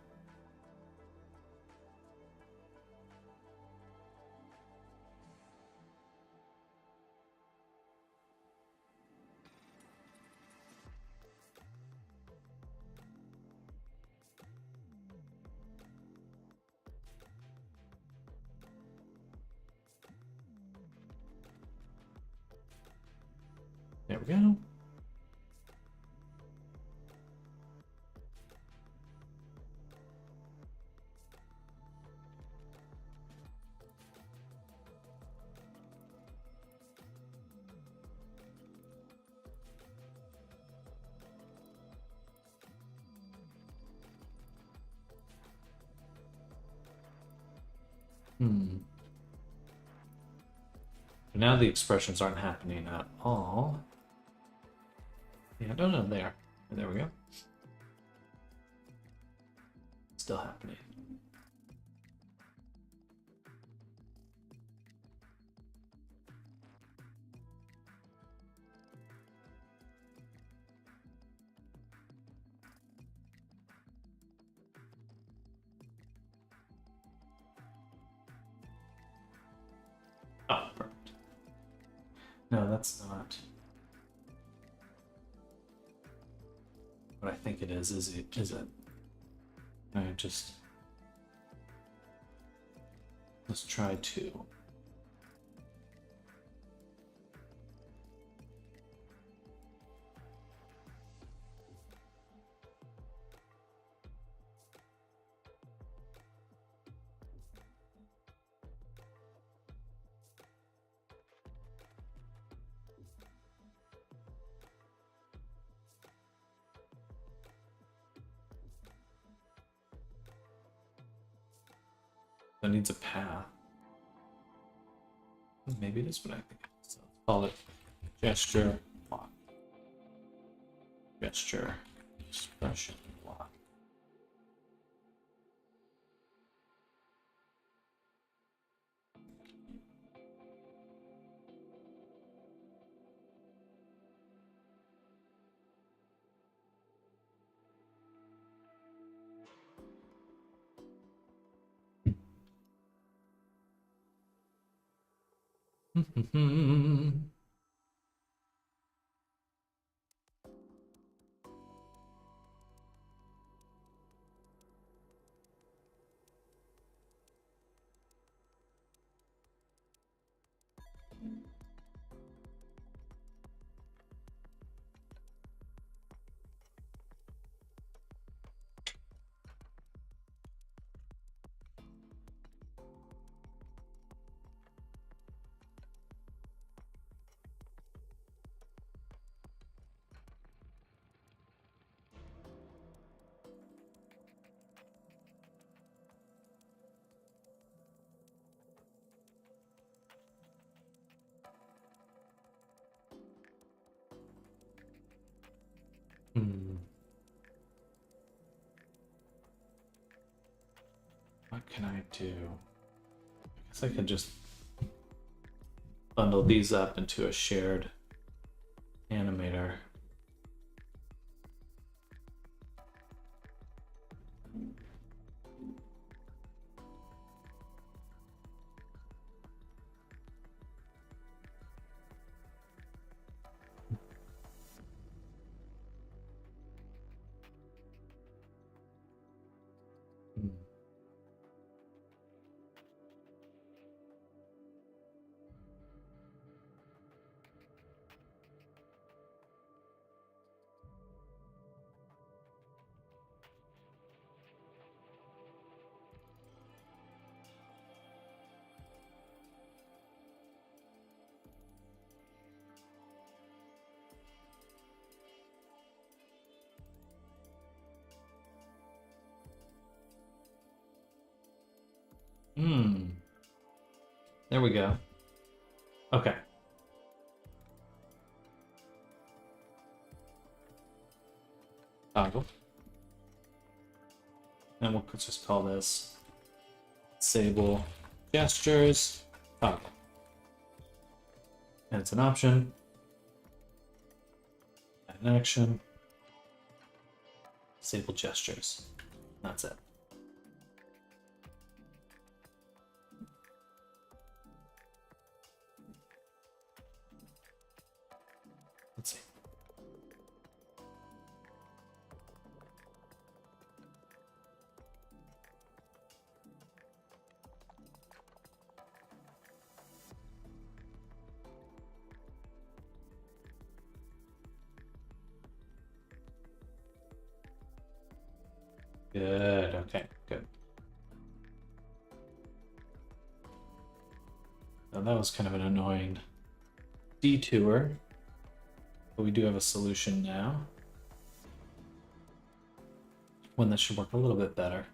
There we go. Now the expressions aren't happening at all. Yeah, no, there. There we go. Still happening. Oh, perfect. No, that's not what I think it is it? Is it? I just... Let's try 2. That needs a path. Maybe it is what I think it is. So let's call it gesture block. Gesture expression block. What can I do? I guess I could just bundle these up into a shared animator. There we go. Okay. Toggle. And we'll just call this disable gestures toggle. And it's an option. An action. Disable gestures. That's it. Let's see. Good. Okay, good. Now that was kind of an annoying detour, but we do have a solution now. One that should work a little bit better.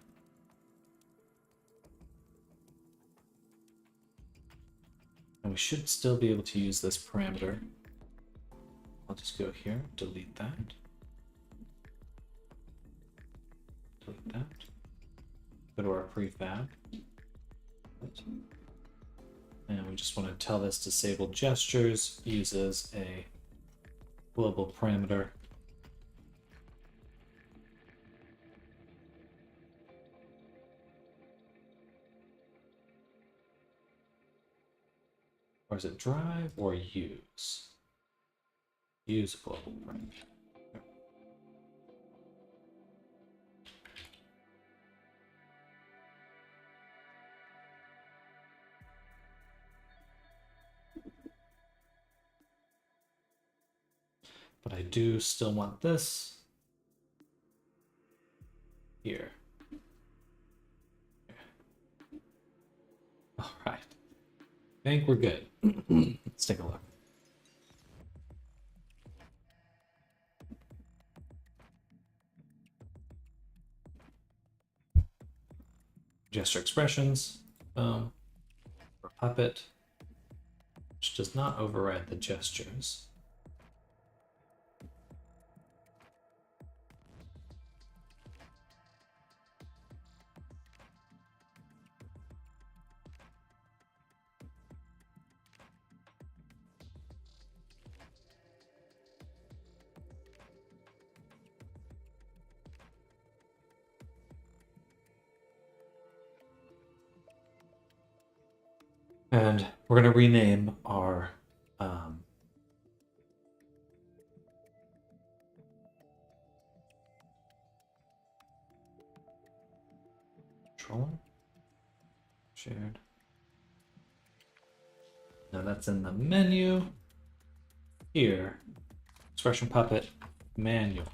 And we should still be able to use this parameter. I'll just go here, delete that. Delete that. Go to our prefab. And we just want to tell this disable gestures uses a global parameter. Or is it drive or use? Use a global parameter. But I do still want this here. All right. I think we're good. Let's take a look. Gesture expressions. For Puppet, which does not override the gestures. And we're going to rename our controller. Shared. Now that's in the menu. Here, expression puppet manual.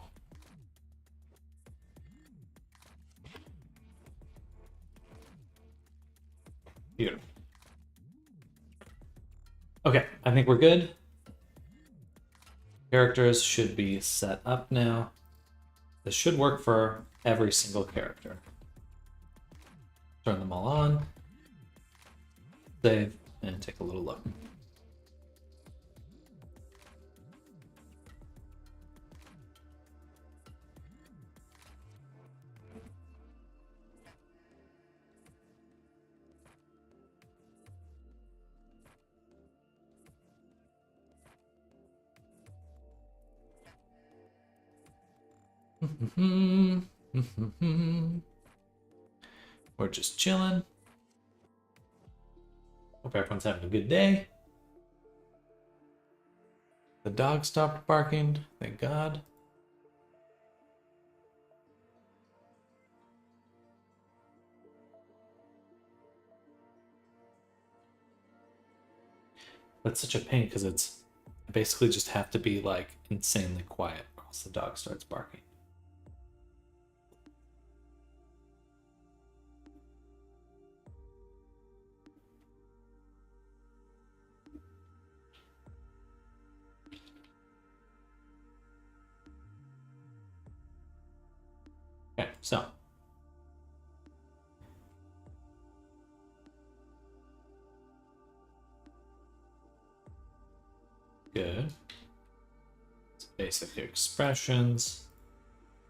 Here. Okay, I think we're good. Characters should be set up now. This should work for every single character. Turn them all on. Save and take a little look. We're just chilling. Hope everyone's having a good day. The dog stopped barking, thank God. That's such a pain because I basically just have to be like insanely quiet or else the dog starts barking. Okay, so Good. It's basic expressions.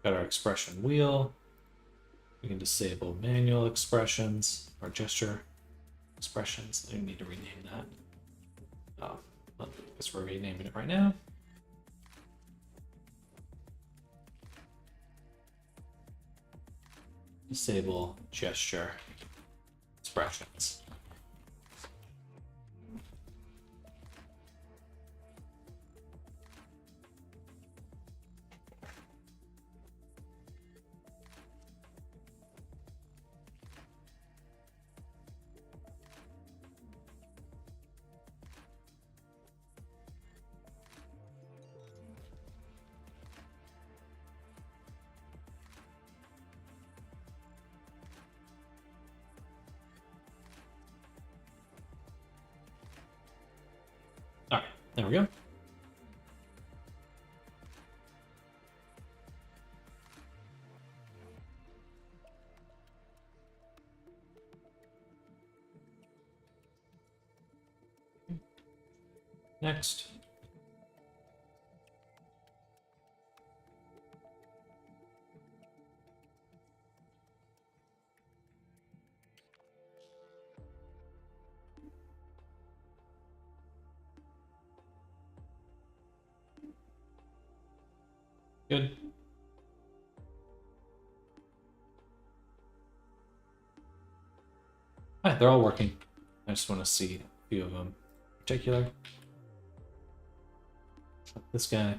Got our expression wheel. We can disable manual expressions or gesture expressions. I need to rename that. I guess we're renaming it right now. Disable gesture expressions. All right, there we go. Next. Good. All right, they're all working. I just want to see a few of them in particular. This guy.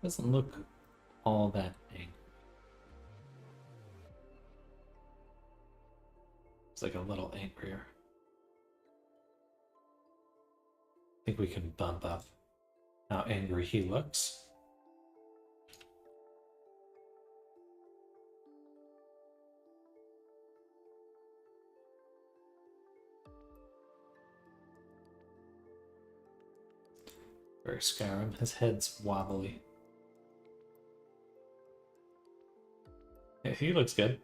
Doesn't look all that angry. It's like a little angrier. I think we can bump up how angry he looks. Very Skyrim. His head's wobbly. Yeah, he looks good.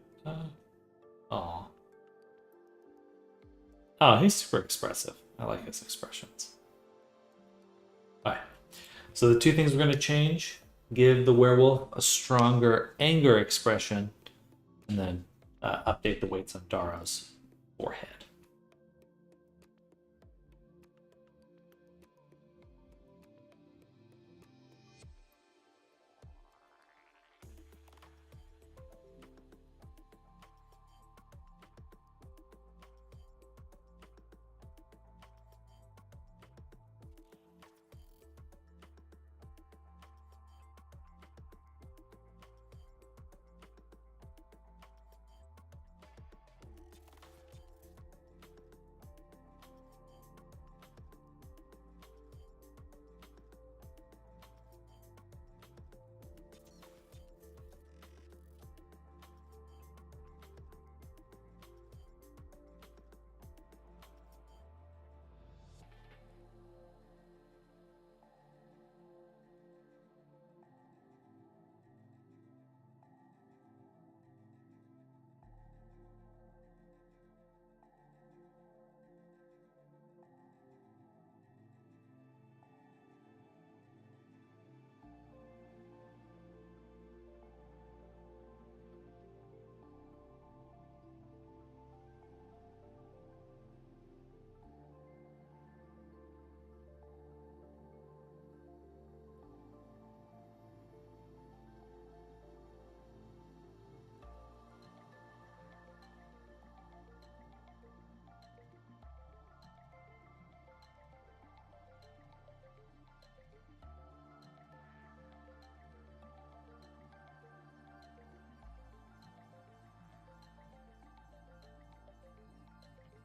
Aw. Oh, he's super expressive. I like his expressions. Alright. So the two things we're going to change. Give the werewolf a stronger anger expression. And then update the weights on Daro's forehead.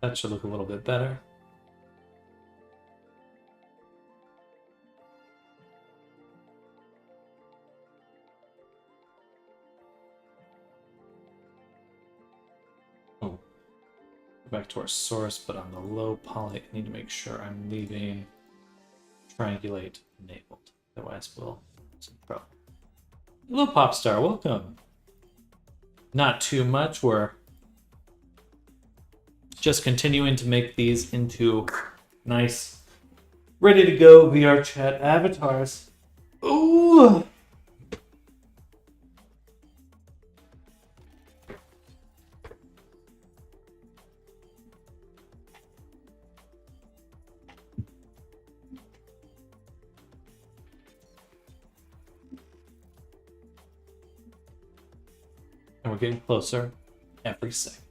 That should look a little bit better. Oh, back to our source, but on the low poly, I need to make sure I'm leaving triangulate enabled. Otherwise, we'll have some trouble. Hello, Popstar. Welcome. Not too much. We're just continuing to make these into nice, ready to go VR chat avatars. Ooh! And we're getting closer every second.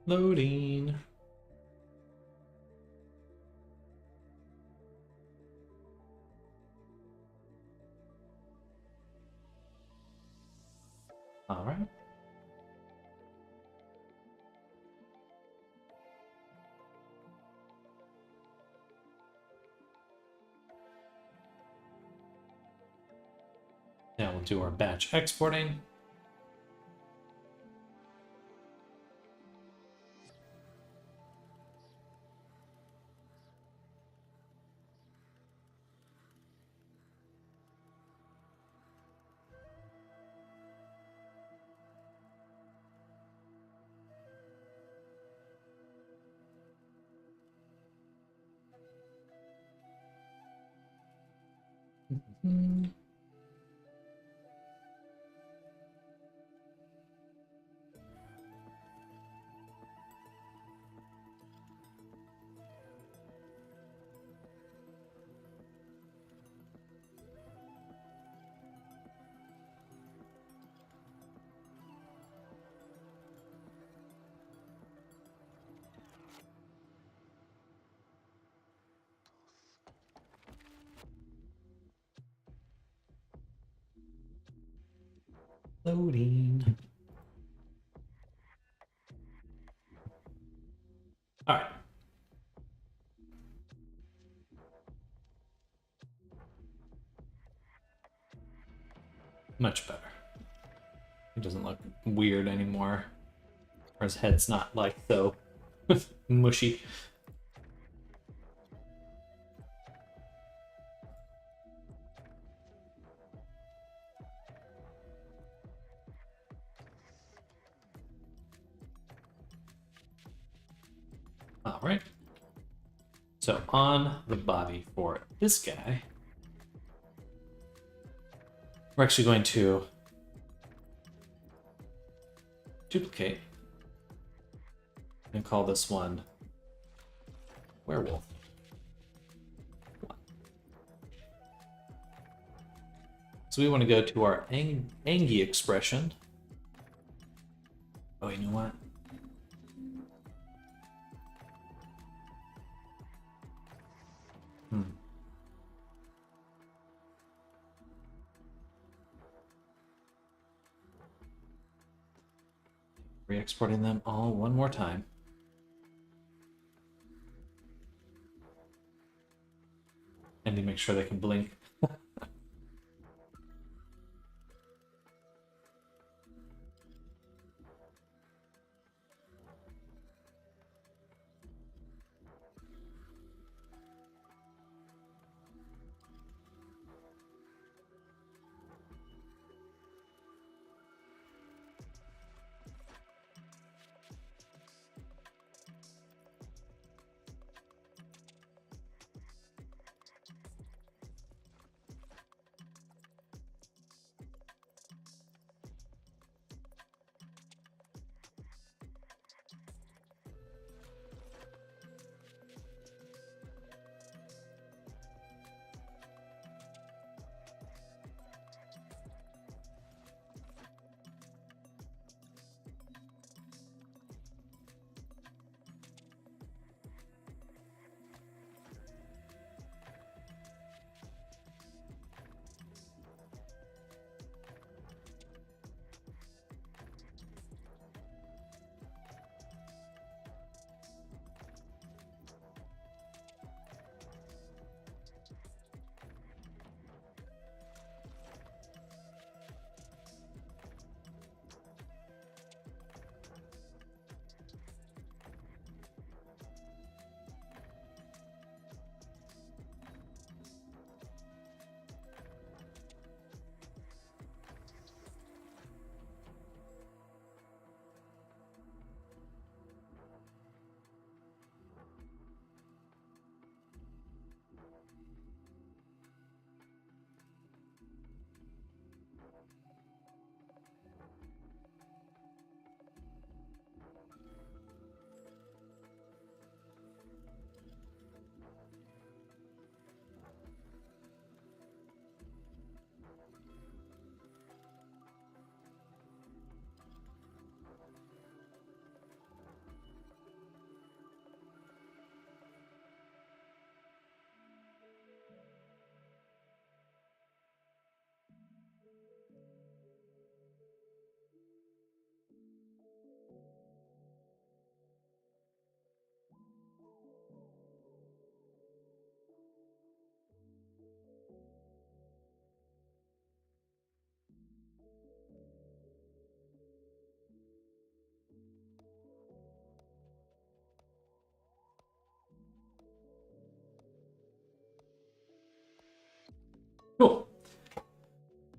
Loading. All right. Now we'll do our batch exporting. Loading. All right. Much better. He doesn't look weird anymore. Or his head's not like so mushy. All right. So on the body for this guy, we're actually going to duplicate and call this one werewolf. So we want to go to our Angie expression. Oh, you know what? Re-exporting them all one more time. And to make sure they can blink.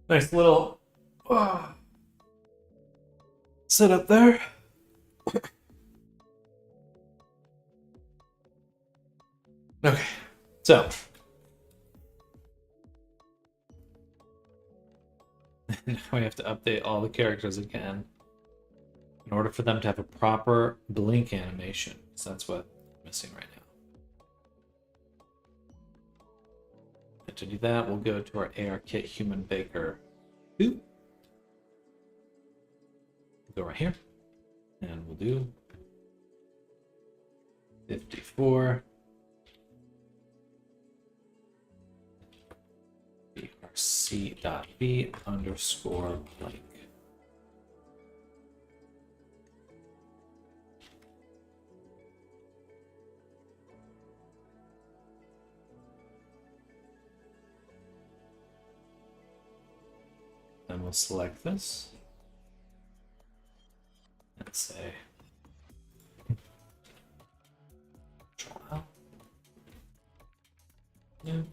Nice little setup there. Okay, so now we have to update all the characters again in order for them to have a proper blink animation. So that's what I'm missing right now. And to do that, we'll go to our AR Kit Human Baker 2. We'll go right here, and we'll do 54. brc.v underscore blank. Then we'll select this and say Control L. New.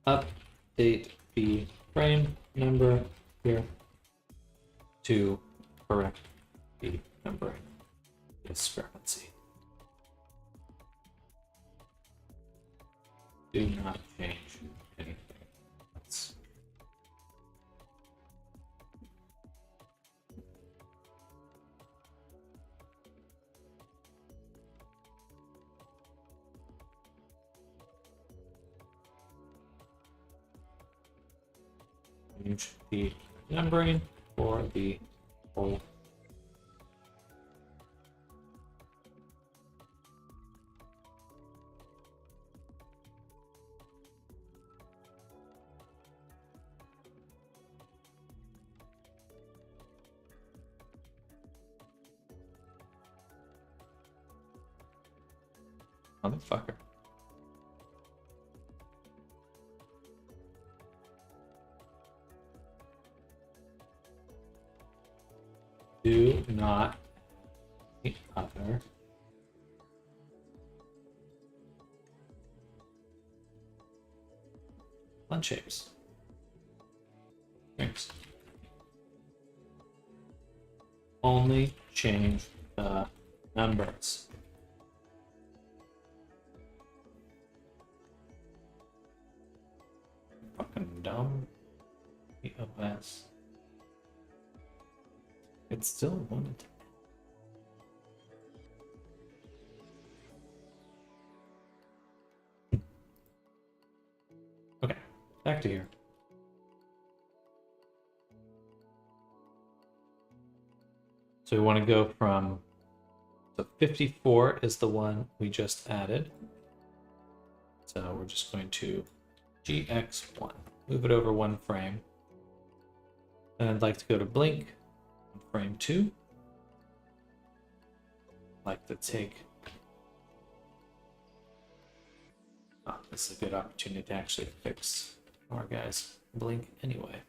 Update the frame number here to correct the numbering discrepancy. Do not change anything. Let's change the numbering for the whole. Motherfucker. Do not the other lunch shapes. Thanks. Only change the numbers. Fucking dumb. EOS. It's still wanted. Okay, back to here. So we want to go from, so 54 is the one we just added. So we're just going to GX1, move it over one frame. And I'd like to go to blink, frame 2. I'd like to take, this is a good opportunity to actually fix our guys' blink anyway.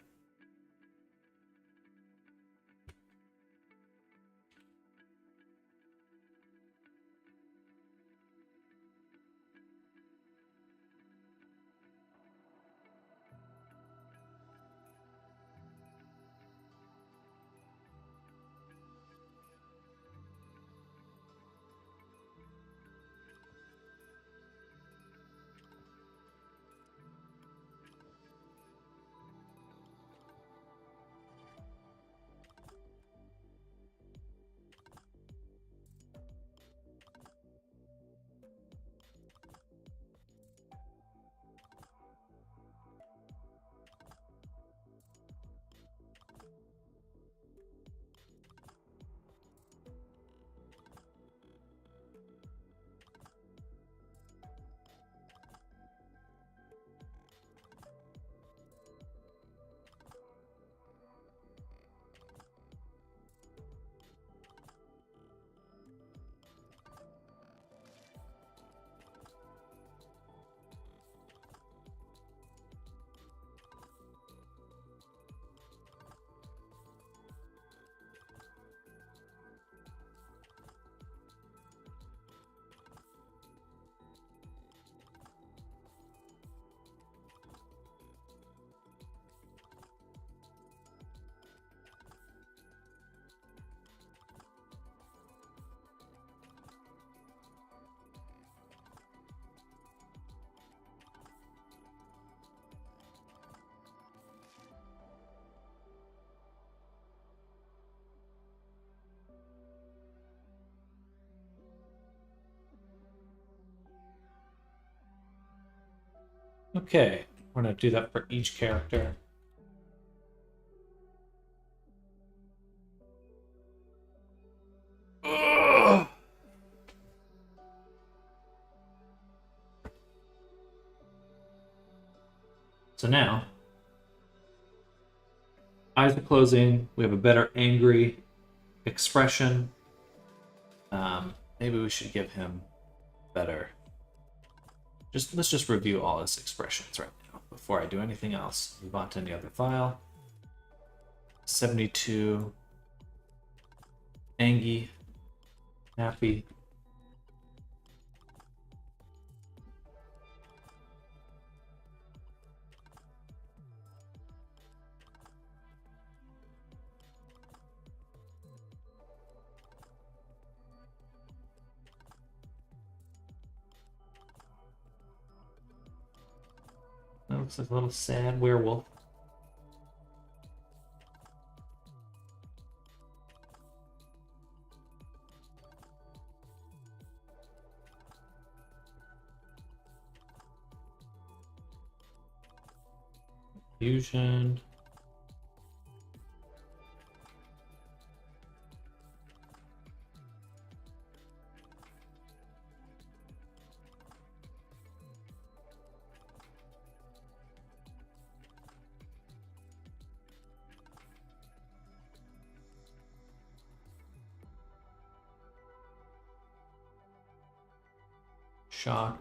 Okay, we're gonna do that for each character. Ugh. So now, eyes are closing. We have a better angry expression. Maybe we should give him better. Let's just review all his expressions right now before I do anything else. Move on to any other file. 72. Angy. Happy. That looks like a little sad werewolf. Fusion. Shock.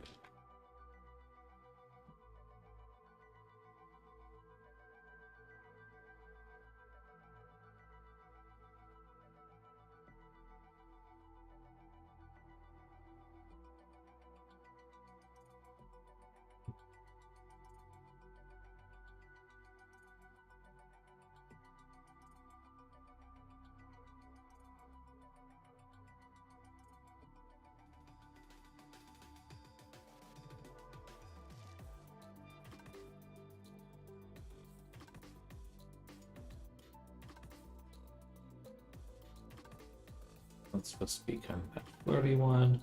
That's supposed to be kind of that flirty one.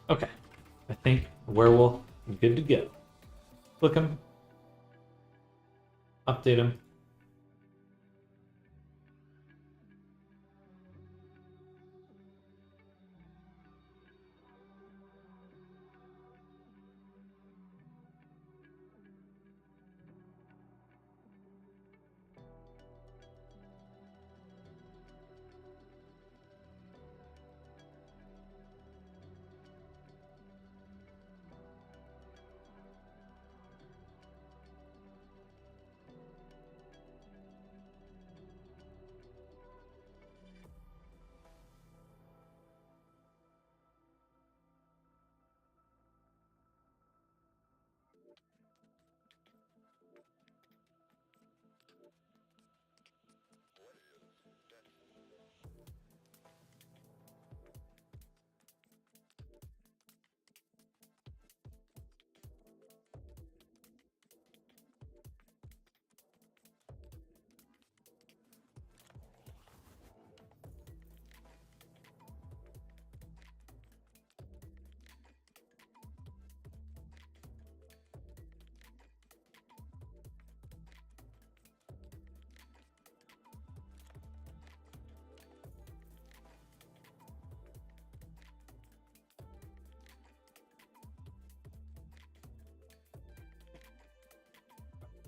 Okay, I think werewolf, I'm good to go. Click him. Update him.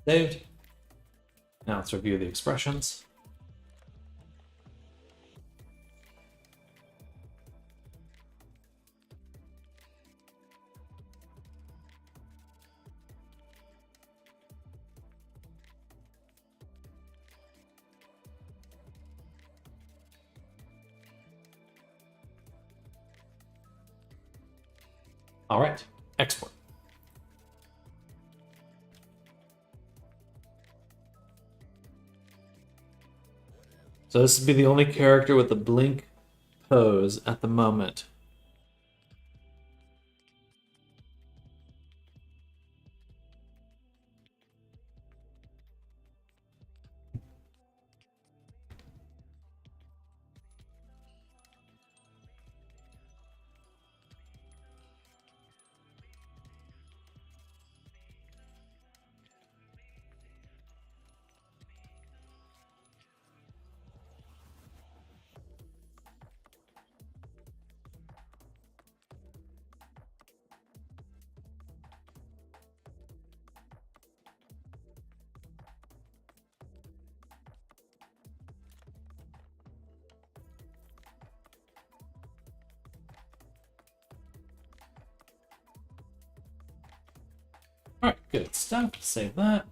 Saved. Now let's review the expressions. All right, export. So this would be the only character with the blink pose at the moment. Alright, good stuff. Save that.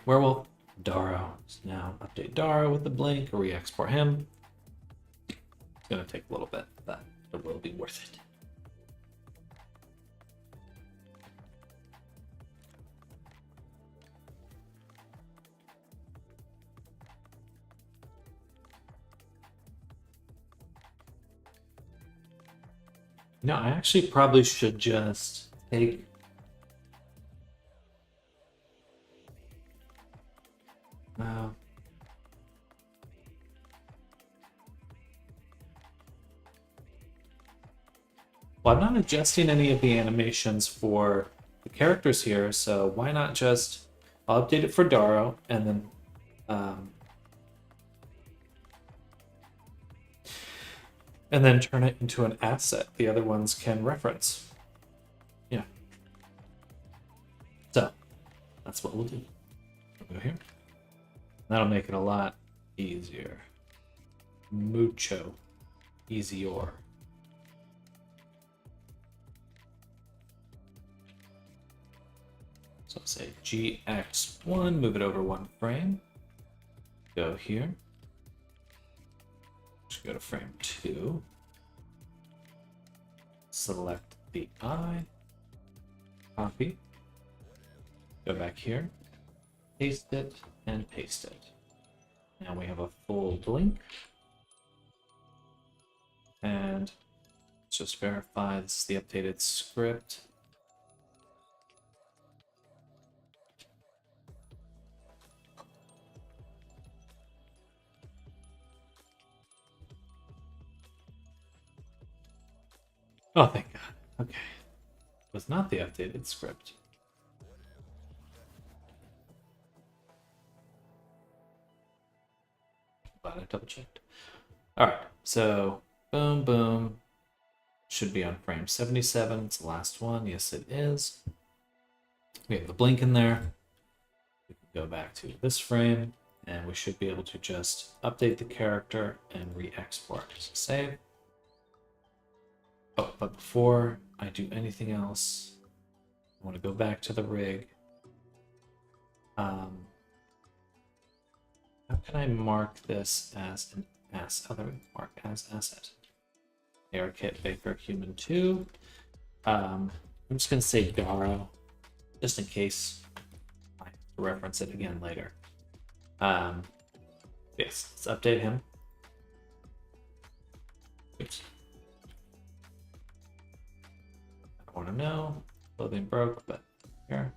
Werewolf, Daro. So now update Daro with the blink, or re-export him. It's going to take a little bit, but it will be worth it. No, I actually probably should just take... Well, I'm not adjusting any of the animations for the characters here, so why not just... I'll update it for Daro, and then... and then turn it into an asset the other ones can reference. Yeah. So, that's what we'll do. We'll go here. That'll make it a lot easier. Mucho easier. So I'll say GX1, move it over one frame. Go here. Just go to frame 2. Select the eye. Copy. Go back here. Paste it and paste it. Now we have a full blink. And let's just verify this is the updated script. Oh, thank God. Okay. It was not the updated script. Glad I double checked. Alright, so boom, boom. Should be on frame 77. It's the last one. Yes, it is. We have the blink in there. We can go back to this frame, and we should be able to just update the character and re-export. So save. Oh, but before I do anything else, I want to go back to the rig. How can I mark this as an asset? Oh, there we go. Mark as asset. ARKit Baker Human 2. I'm just going to say Daro, just in case I reference it again later. Yes, let's update him. Oops. I want to know. Clothing broke, but here.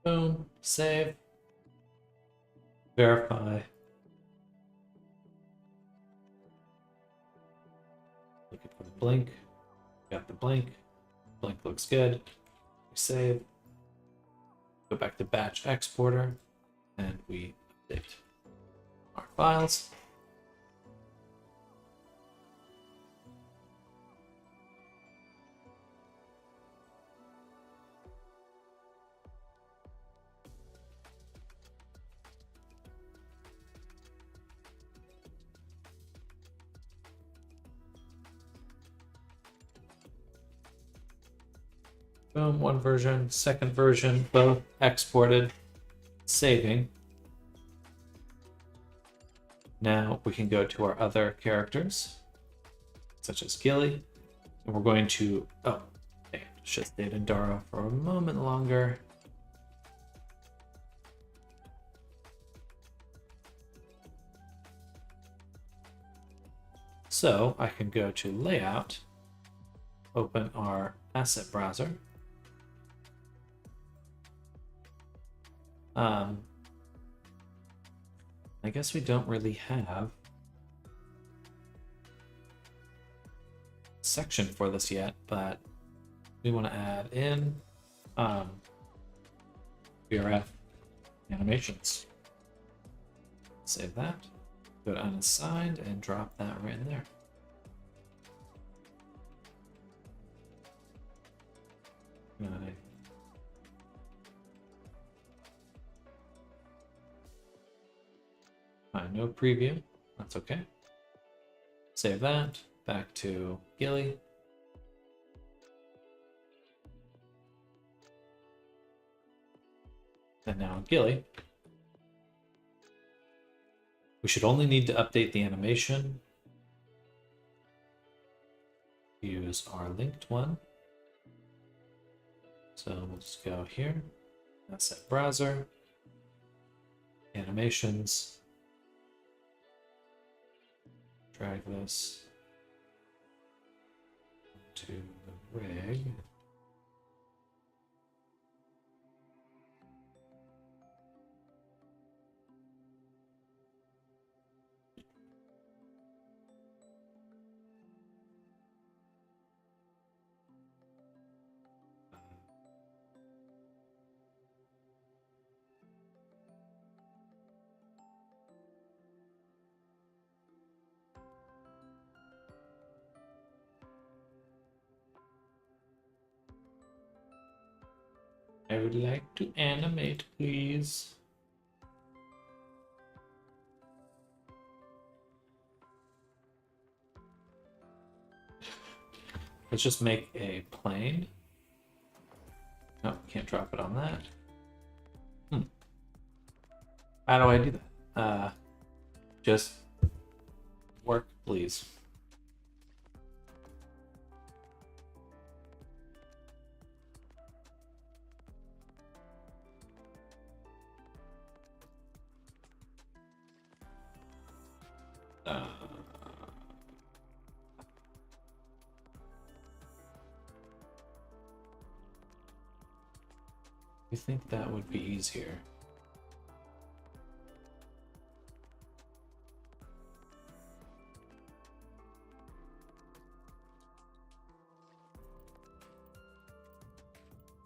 Boom, save, verify. Looking for the blink. Got the blink. Blink looks good. We save. Go back to batch exporter, and we update our files. Boom, one version, second version, both exported, saving. Now we can go to our other characters, such as Gilly, and we're going to, oh, okay, just stayed in Dara for a moment longer. So I can go to Layout, open our asset browser. I guess we don't really have a section for this yet, but we want to add in BRF animations. Save that, go to unassigned and drop that right in there. No preview, that's okay. Save that, back to Gilly. And now Gilly. We should only need to update the animation. Use our linked one. So we'll just go here, asset browser, animations. Drag this to the rig. I would like to animate, please. Let's just make a plane. No, can't drop it on that. How do I do that? Just work, please. You think that would be easier?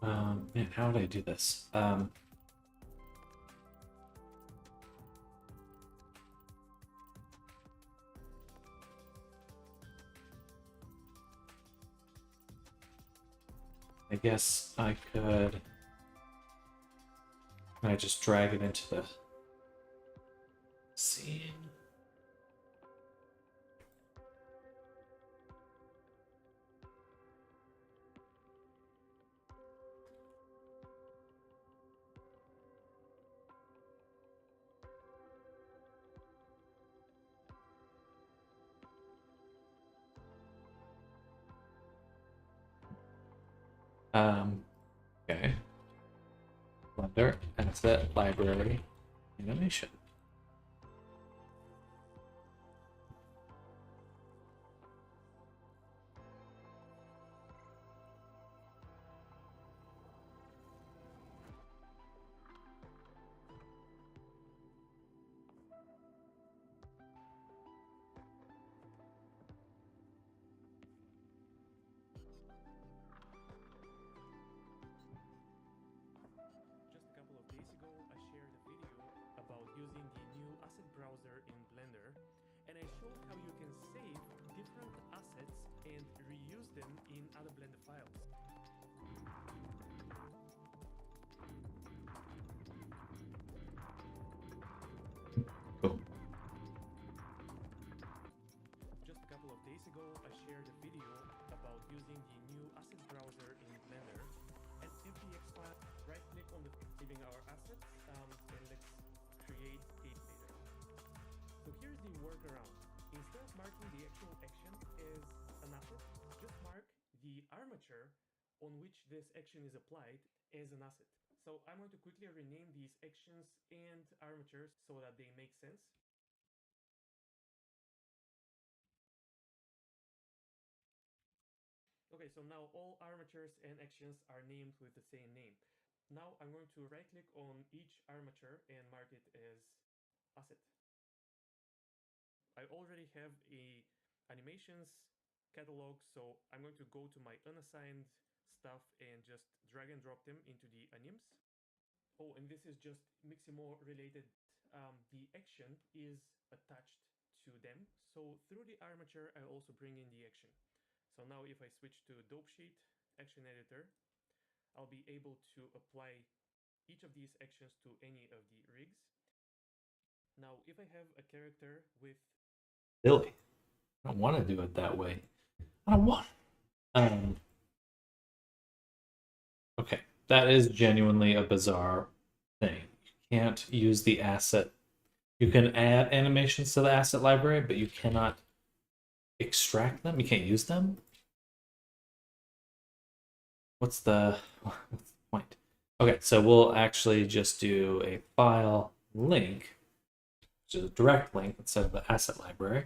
Man, how would I do this? I guess I could. Can I just drag it into the scene? Okay. Blender, asset, library, animation. browser in Blender, and I showed how you can save different assets and reuse them in other Blender files. Cool. Just a couple of days ago, I shared a video about using the new assets browser in Blender, and empty X file, right click on the saving our assets, and let's create a later. So here's the workaround. Instead of marking the actual action as an asset, just mark the armature on which this action is applied as an asset. So I'm going to quickly rename these actions and armatures so that they make sense. Okay, so now all armatures and actions are named with the same name. Now I'm going to right click on each armature and mark it as asset. I already have a animations catalog, so I'm going to go to my unassigned stuff and just drag and drop them into the anims. Oh, and this is just Miximo related. The action is attached to them. So through the armature, I also bring in the action. So now if I switch to Dope Sheet Action Editor, I'll be able to apply each of these actions to any of the rigs. Now, if I have a character with... Silly. I don't want to do it that way. I don't want. Okay, that is genuinely a bizarre thing. You can't use the asset. You can add animations to the asset library, but you cannot extract them. You can't use them. What's the point? Okay, so we'll actually just do a file link, which is a direct link instead of the asset library.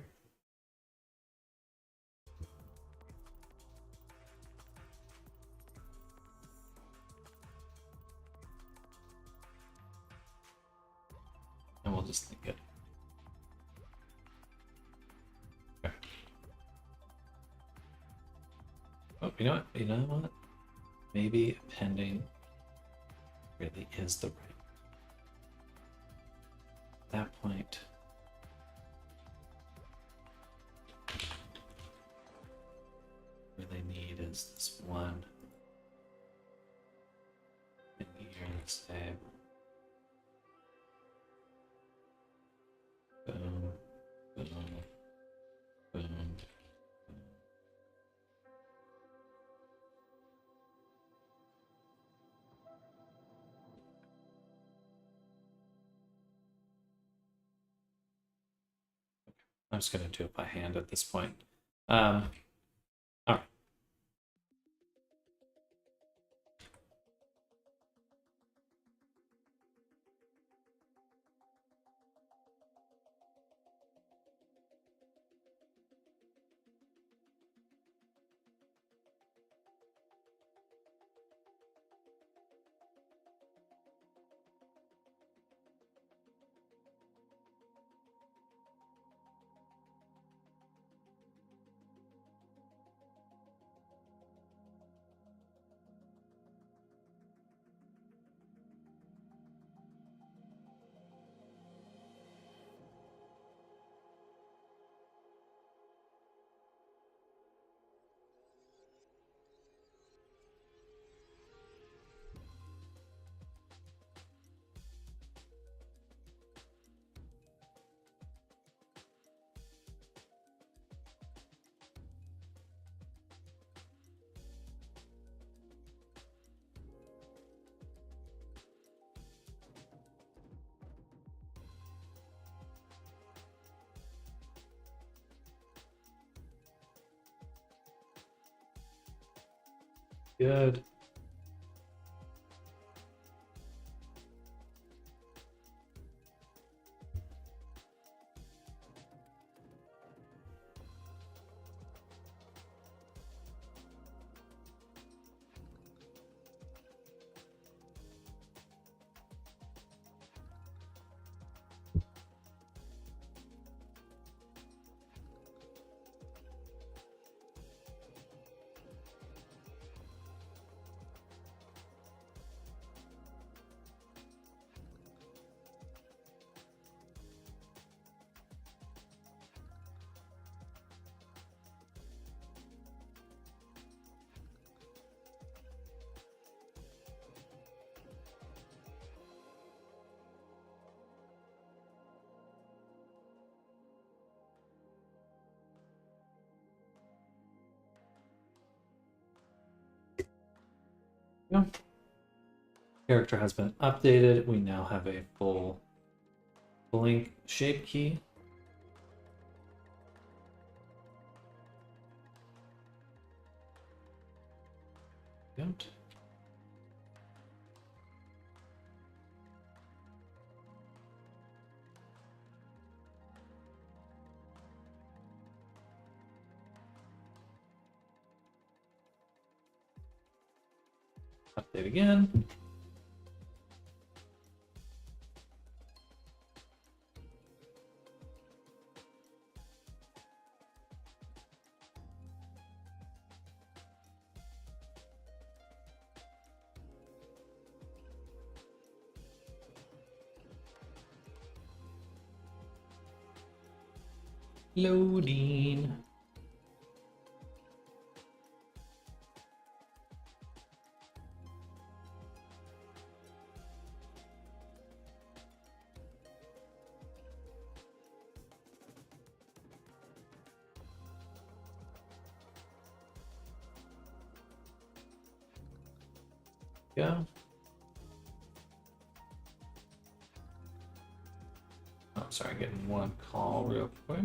And we'll just link it. Okay. Oh, you know what? You know what? Maybe appending really is the right. At that point, really need is this one. And here, say, boom, boom, boom. I'm just going to do it by hand at this point. All right. Good. Yeah. Character has been updated. We now have a full blink shape key. Don't. Update again. Loading. Go. Oh, sorry, getting one call real quick.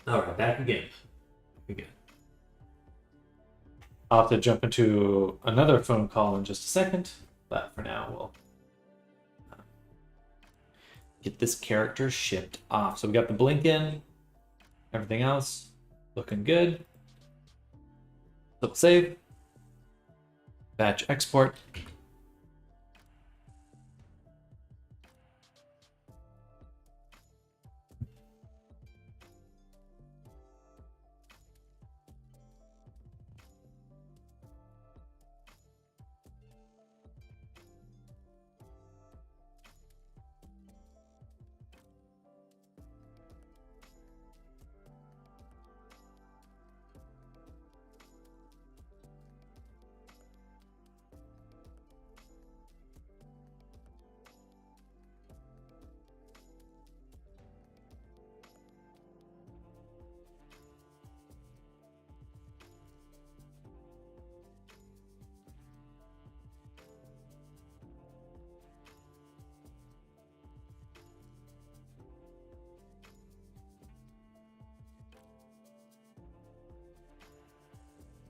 All right, back again. I'll have to jump into another phone call in just a second, but for now, we'll get this character shipped off. So we got the blink in, everything else looking good. Click save, batch export.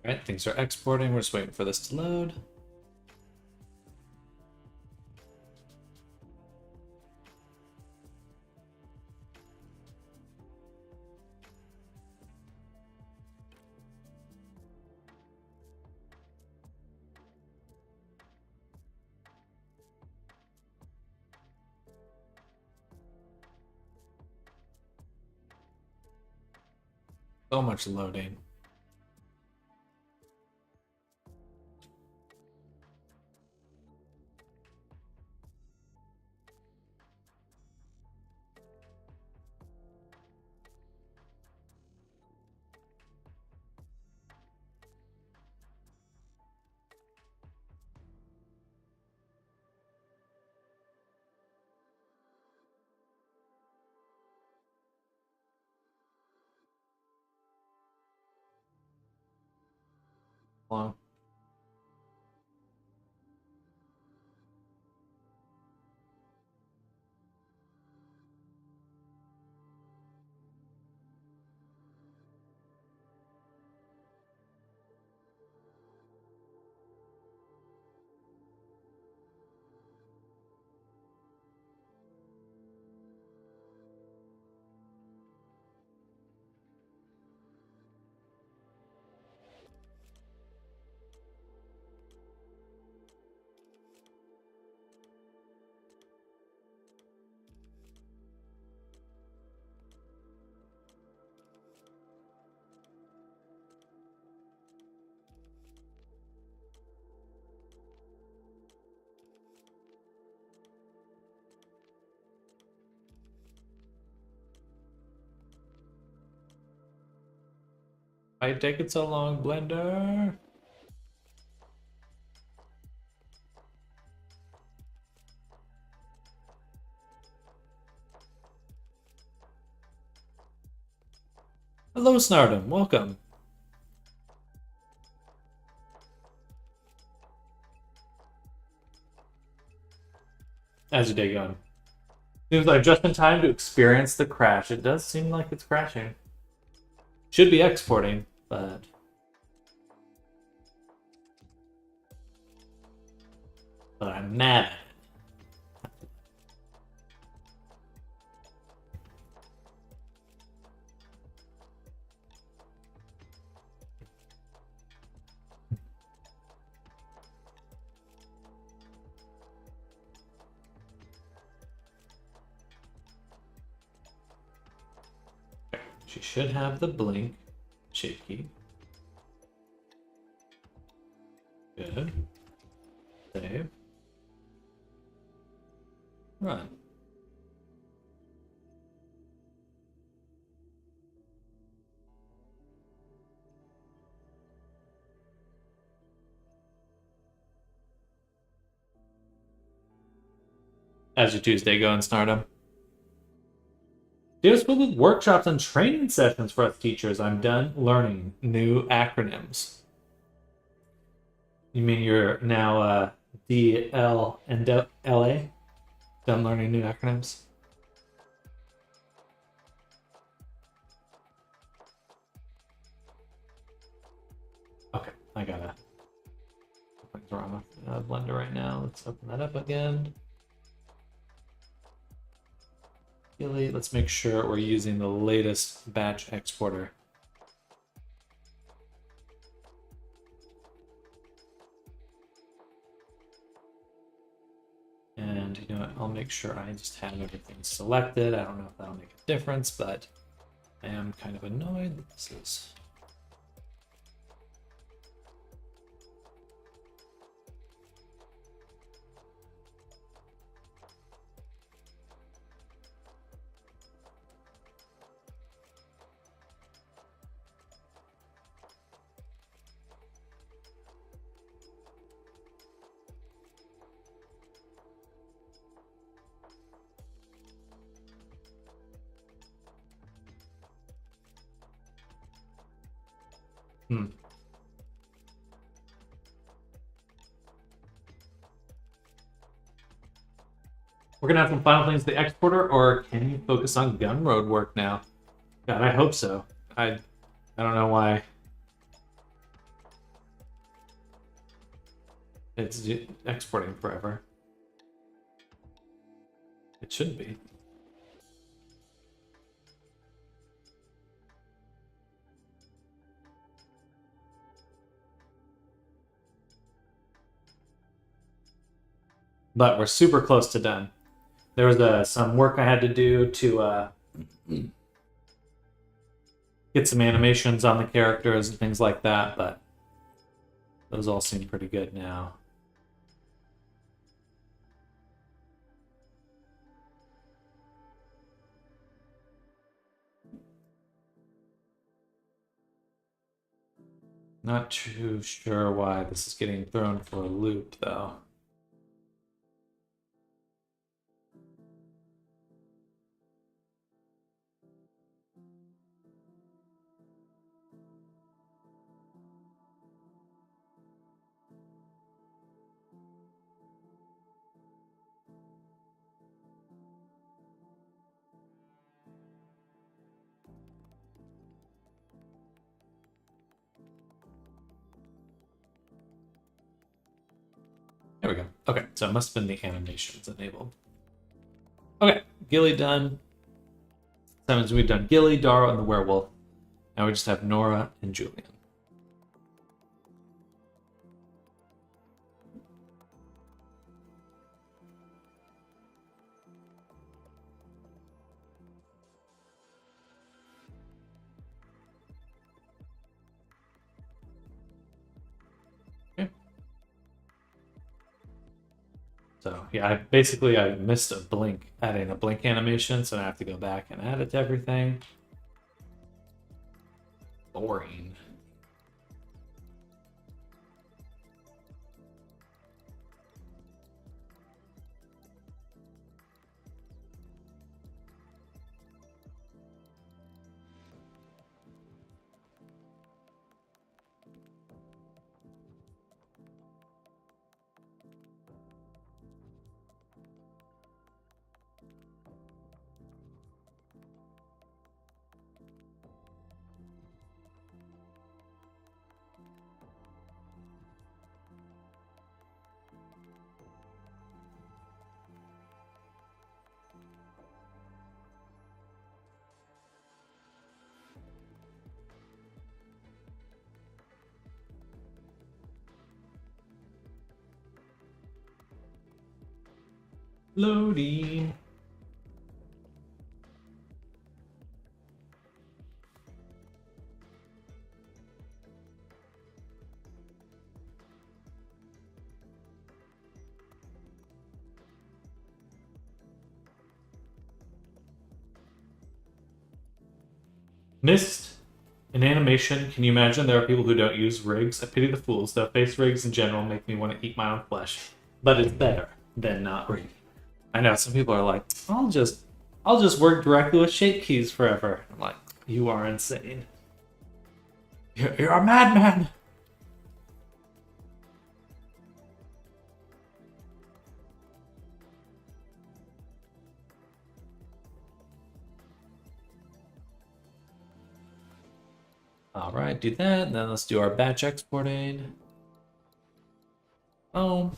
All right, things are exporting. We're just waiting for this to load. So much loading. Long. Why take it so long, Blender? Hello, Snardom. Welcome. How's your day going? Seems like just in time to experience the crash. It does seem like it's crashing. Should be exporting, but I'm mad at it. She should have the blink shape key. Good. Save. Run. How's your Tuesday going, Snardom? It was filled with workshops and training sessions for us teachers. I'm done learning new acronyms. You mean you're now DL and LA? Done learning new acronyms? Okay, I gotta. Something's wrong with Blender right now. Let's open that up again. Gilly, let's make sure we're using the latest batch exporter. And you know what, I'll make sure I just have everything selected. I don't know if that'll make a difference, but I am kind of annoyed that this is... We're gonna have some Final Fantasy the exporter, or can you focus on Gumroad work now? God, I hope so. I don't know why it's exporting forever. It shouldn't be. But we're super close to done. There was some work I had to do to get some animations on the characters and things like that, but those all seem pretty good now. Not too sure why this is getting thrown for a loop, though. There we go. Okay, so it must have been the animations enabled. Okay, Gilly done. That means we've done Gilly, Dara, and the werewolf. Now we just have Nora and Julian. So yeah, I missed a blink, adding a blink animation, so I have to go back and add it to everything. Boring. Loading. Missed in animation. Can you imagine? There are people who don't use rigs. I pity the fools, though. Face rigs in general make me want to eat my own flesh. But it's better than not rig. I know some people are like, I'll just work directly with shape keys forever. I'm like, you are insane. You're a madman. All right, do that, and then let's do our batch exporting. Oh.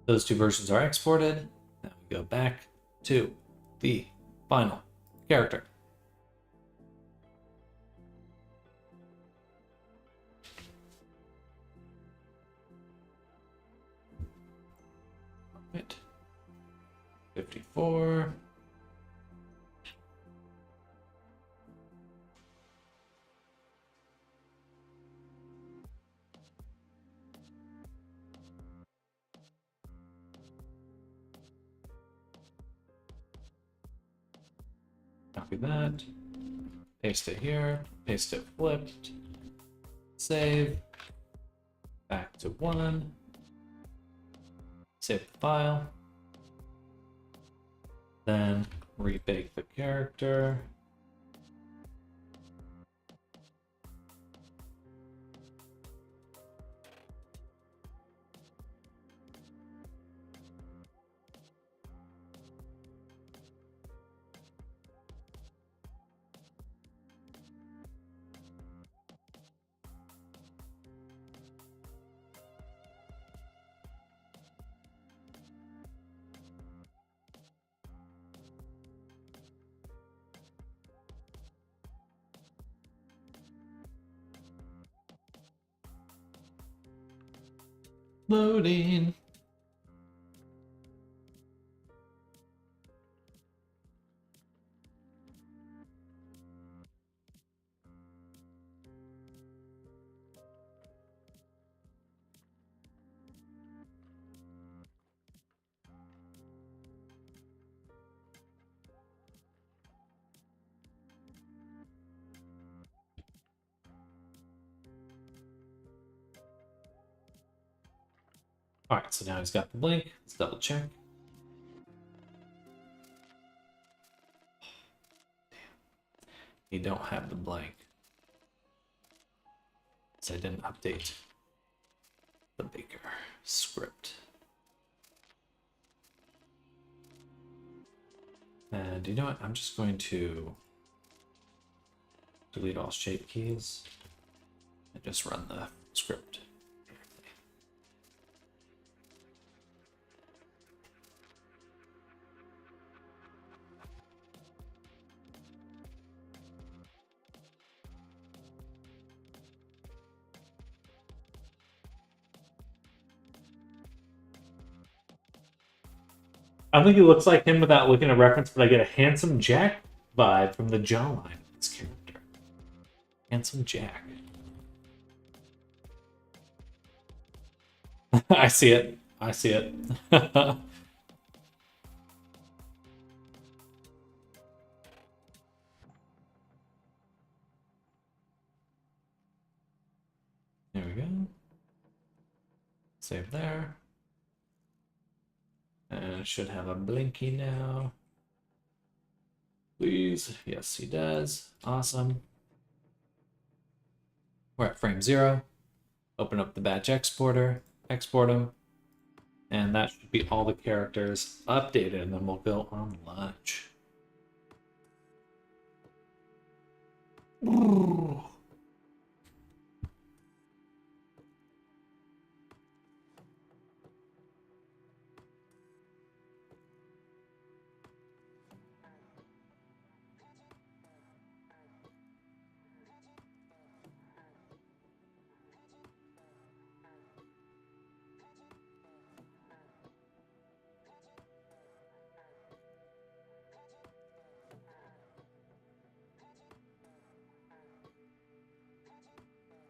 Those two versions are exported. Now we go back to the final character. Right. 54. Copy that. Paste it here. Paste it flipped. Save. Back to 1. Save the file. Then rebake the character. Loading. All right, so now he's got the blink. Let's double check. You don't have the blank. So I didn't update the Baker script. And you know what? I'm just going to delete all shape keys and just run the script. I think he looks like him without looking at reference, but I get a Handsome Jack vibe from the jawline of this character. Handsome Jack. I see it. I see it. There we go. Save there. And it should have a blinky now. Please. Yes, he does. Awesome. We're at frame 0. Open up the batch exporter, export them, and that should be all the characters updated, and then we'll go on lunch.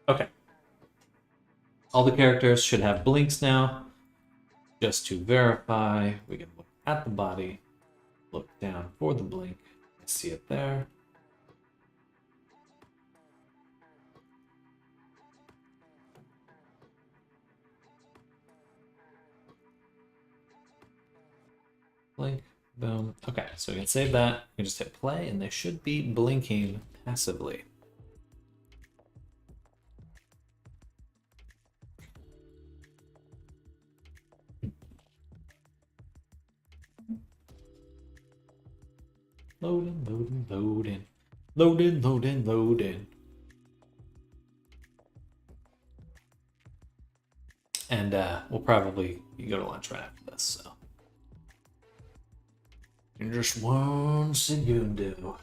Okay. All the characters should have blinks now. Just to verify, we can look at the body, look down for the blink. I see it there. Blink, boom. Okay, so we can save that. We can just hit play, and they should be blinking passively. Loading, loading, loading. Loading, loading, loading. And And we'll probably go to lunch right after this, so. In just 1 segundo.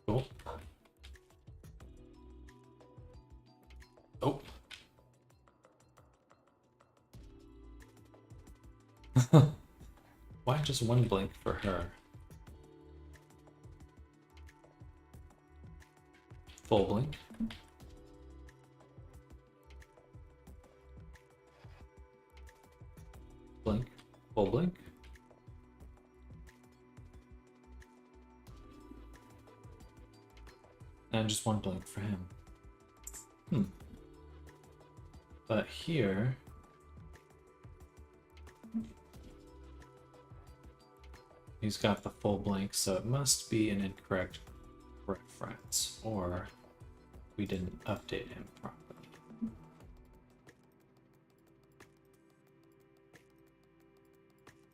Cool. Oh. Why just 1 blink for her? Full blink. Blink. Full blink. And just 1 blink for him. But here... he's got the full blink, so it must be an incorrect reference, or we didn't update him properly.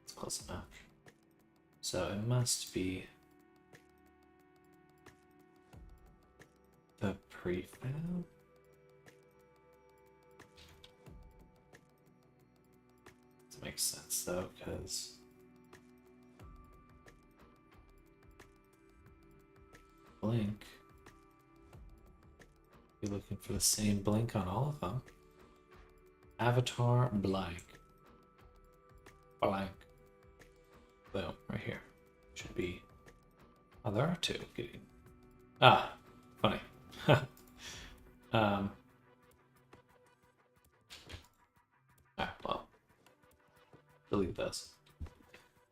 It's close enough. So it must be the prefab. This makes sense though, because blink. You're looking for the same blink on all of them. Avatar blank. Blank. Boom, right here. Should be. Oh, there are 2 getting. Ah, funny. Alright, well. Delete this.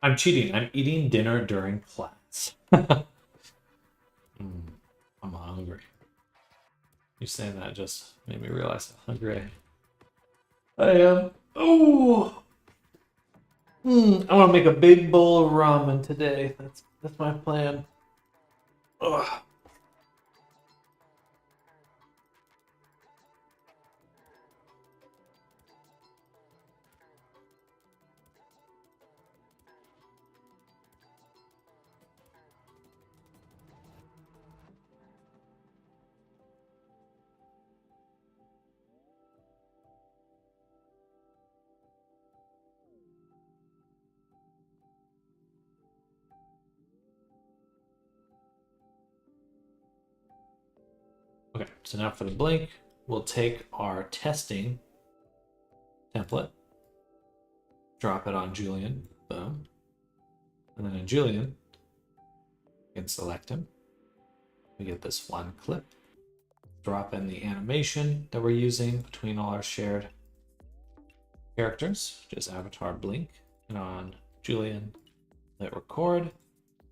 I'm cheating. I'm eating dinner during class. I'm hungry. You saying that just made me realize how hungry I am. Oh, I want to make a big bowl of ramen today. That's my plan. Ugh. Okay, so now for the blink, we'll take our testing template, drop it on Julian, boom. And then in Julian, you can select him. We get this 1 clip, drop in the animation that we're using between all our shared characters, which is avatar blink, and on Julian, hit record,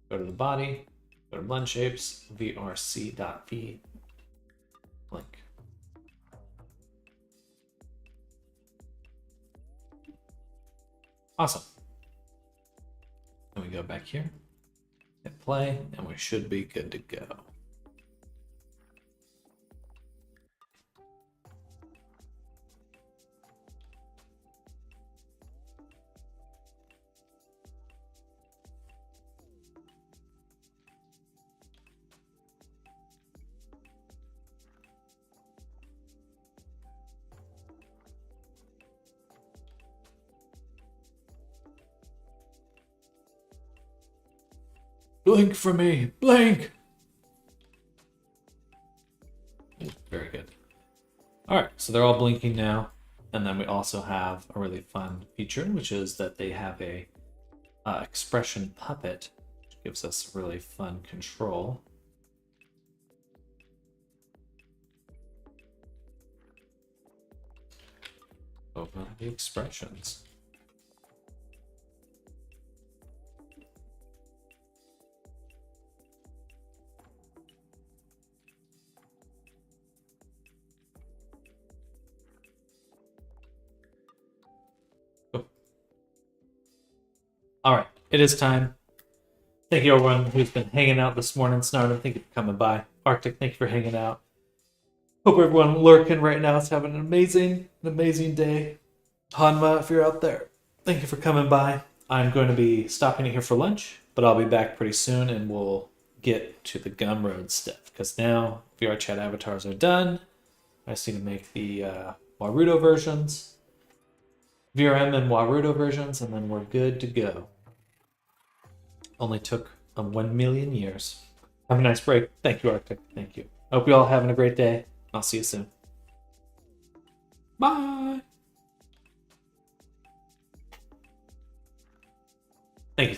go to the body, go to blend shapes, vrc.v, blink. Awesome. Then we go back here, hit play, and we should be good to go. Blink for me, blink! Very good. All right, so they're all blinking now. And then we also have a really fun feature, which is that they have a expression puppet, which gives us really fun control. Open the expressions. All right, it is time. Thank you everyone who's been hanging out this morning. Snarden, thank you for coming by. Arctic, thank you for hanging out. Hope everyone lurking right now is having an amazing day. Hanma, if you're out there, thank you for coming by. I'm going to be stopping here for lunch, but I'll be back pretty soon and we'll get to the Gumroad stuff, because now VR chat avatars are done. I just need to make the Warudo versions, VRM and Warudo versions, and then we're good to go. Only took 1 million years. Have a nice break. Thank you, Arctic. Thank you. Hope you all having a great day. I'll see you soon. Bye. Thank you.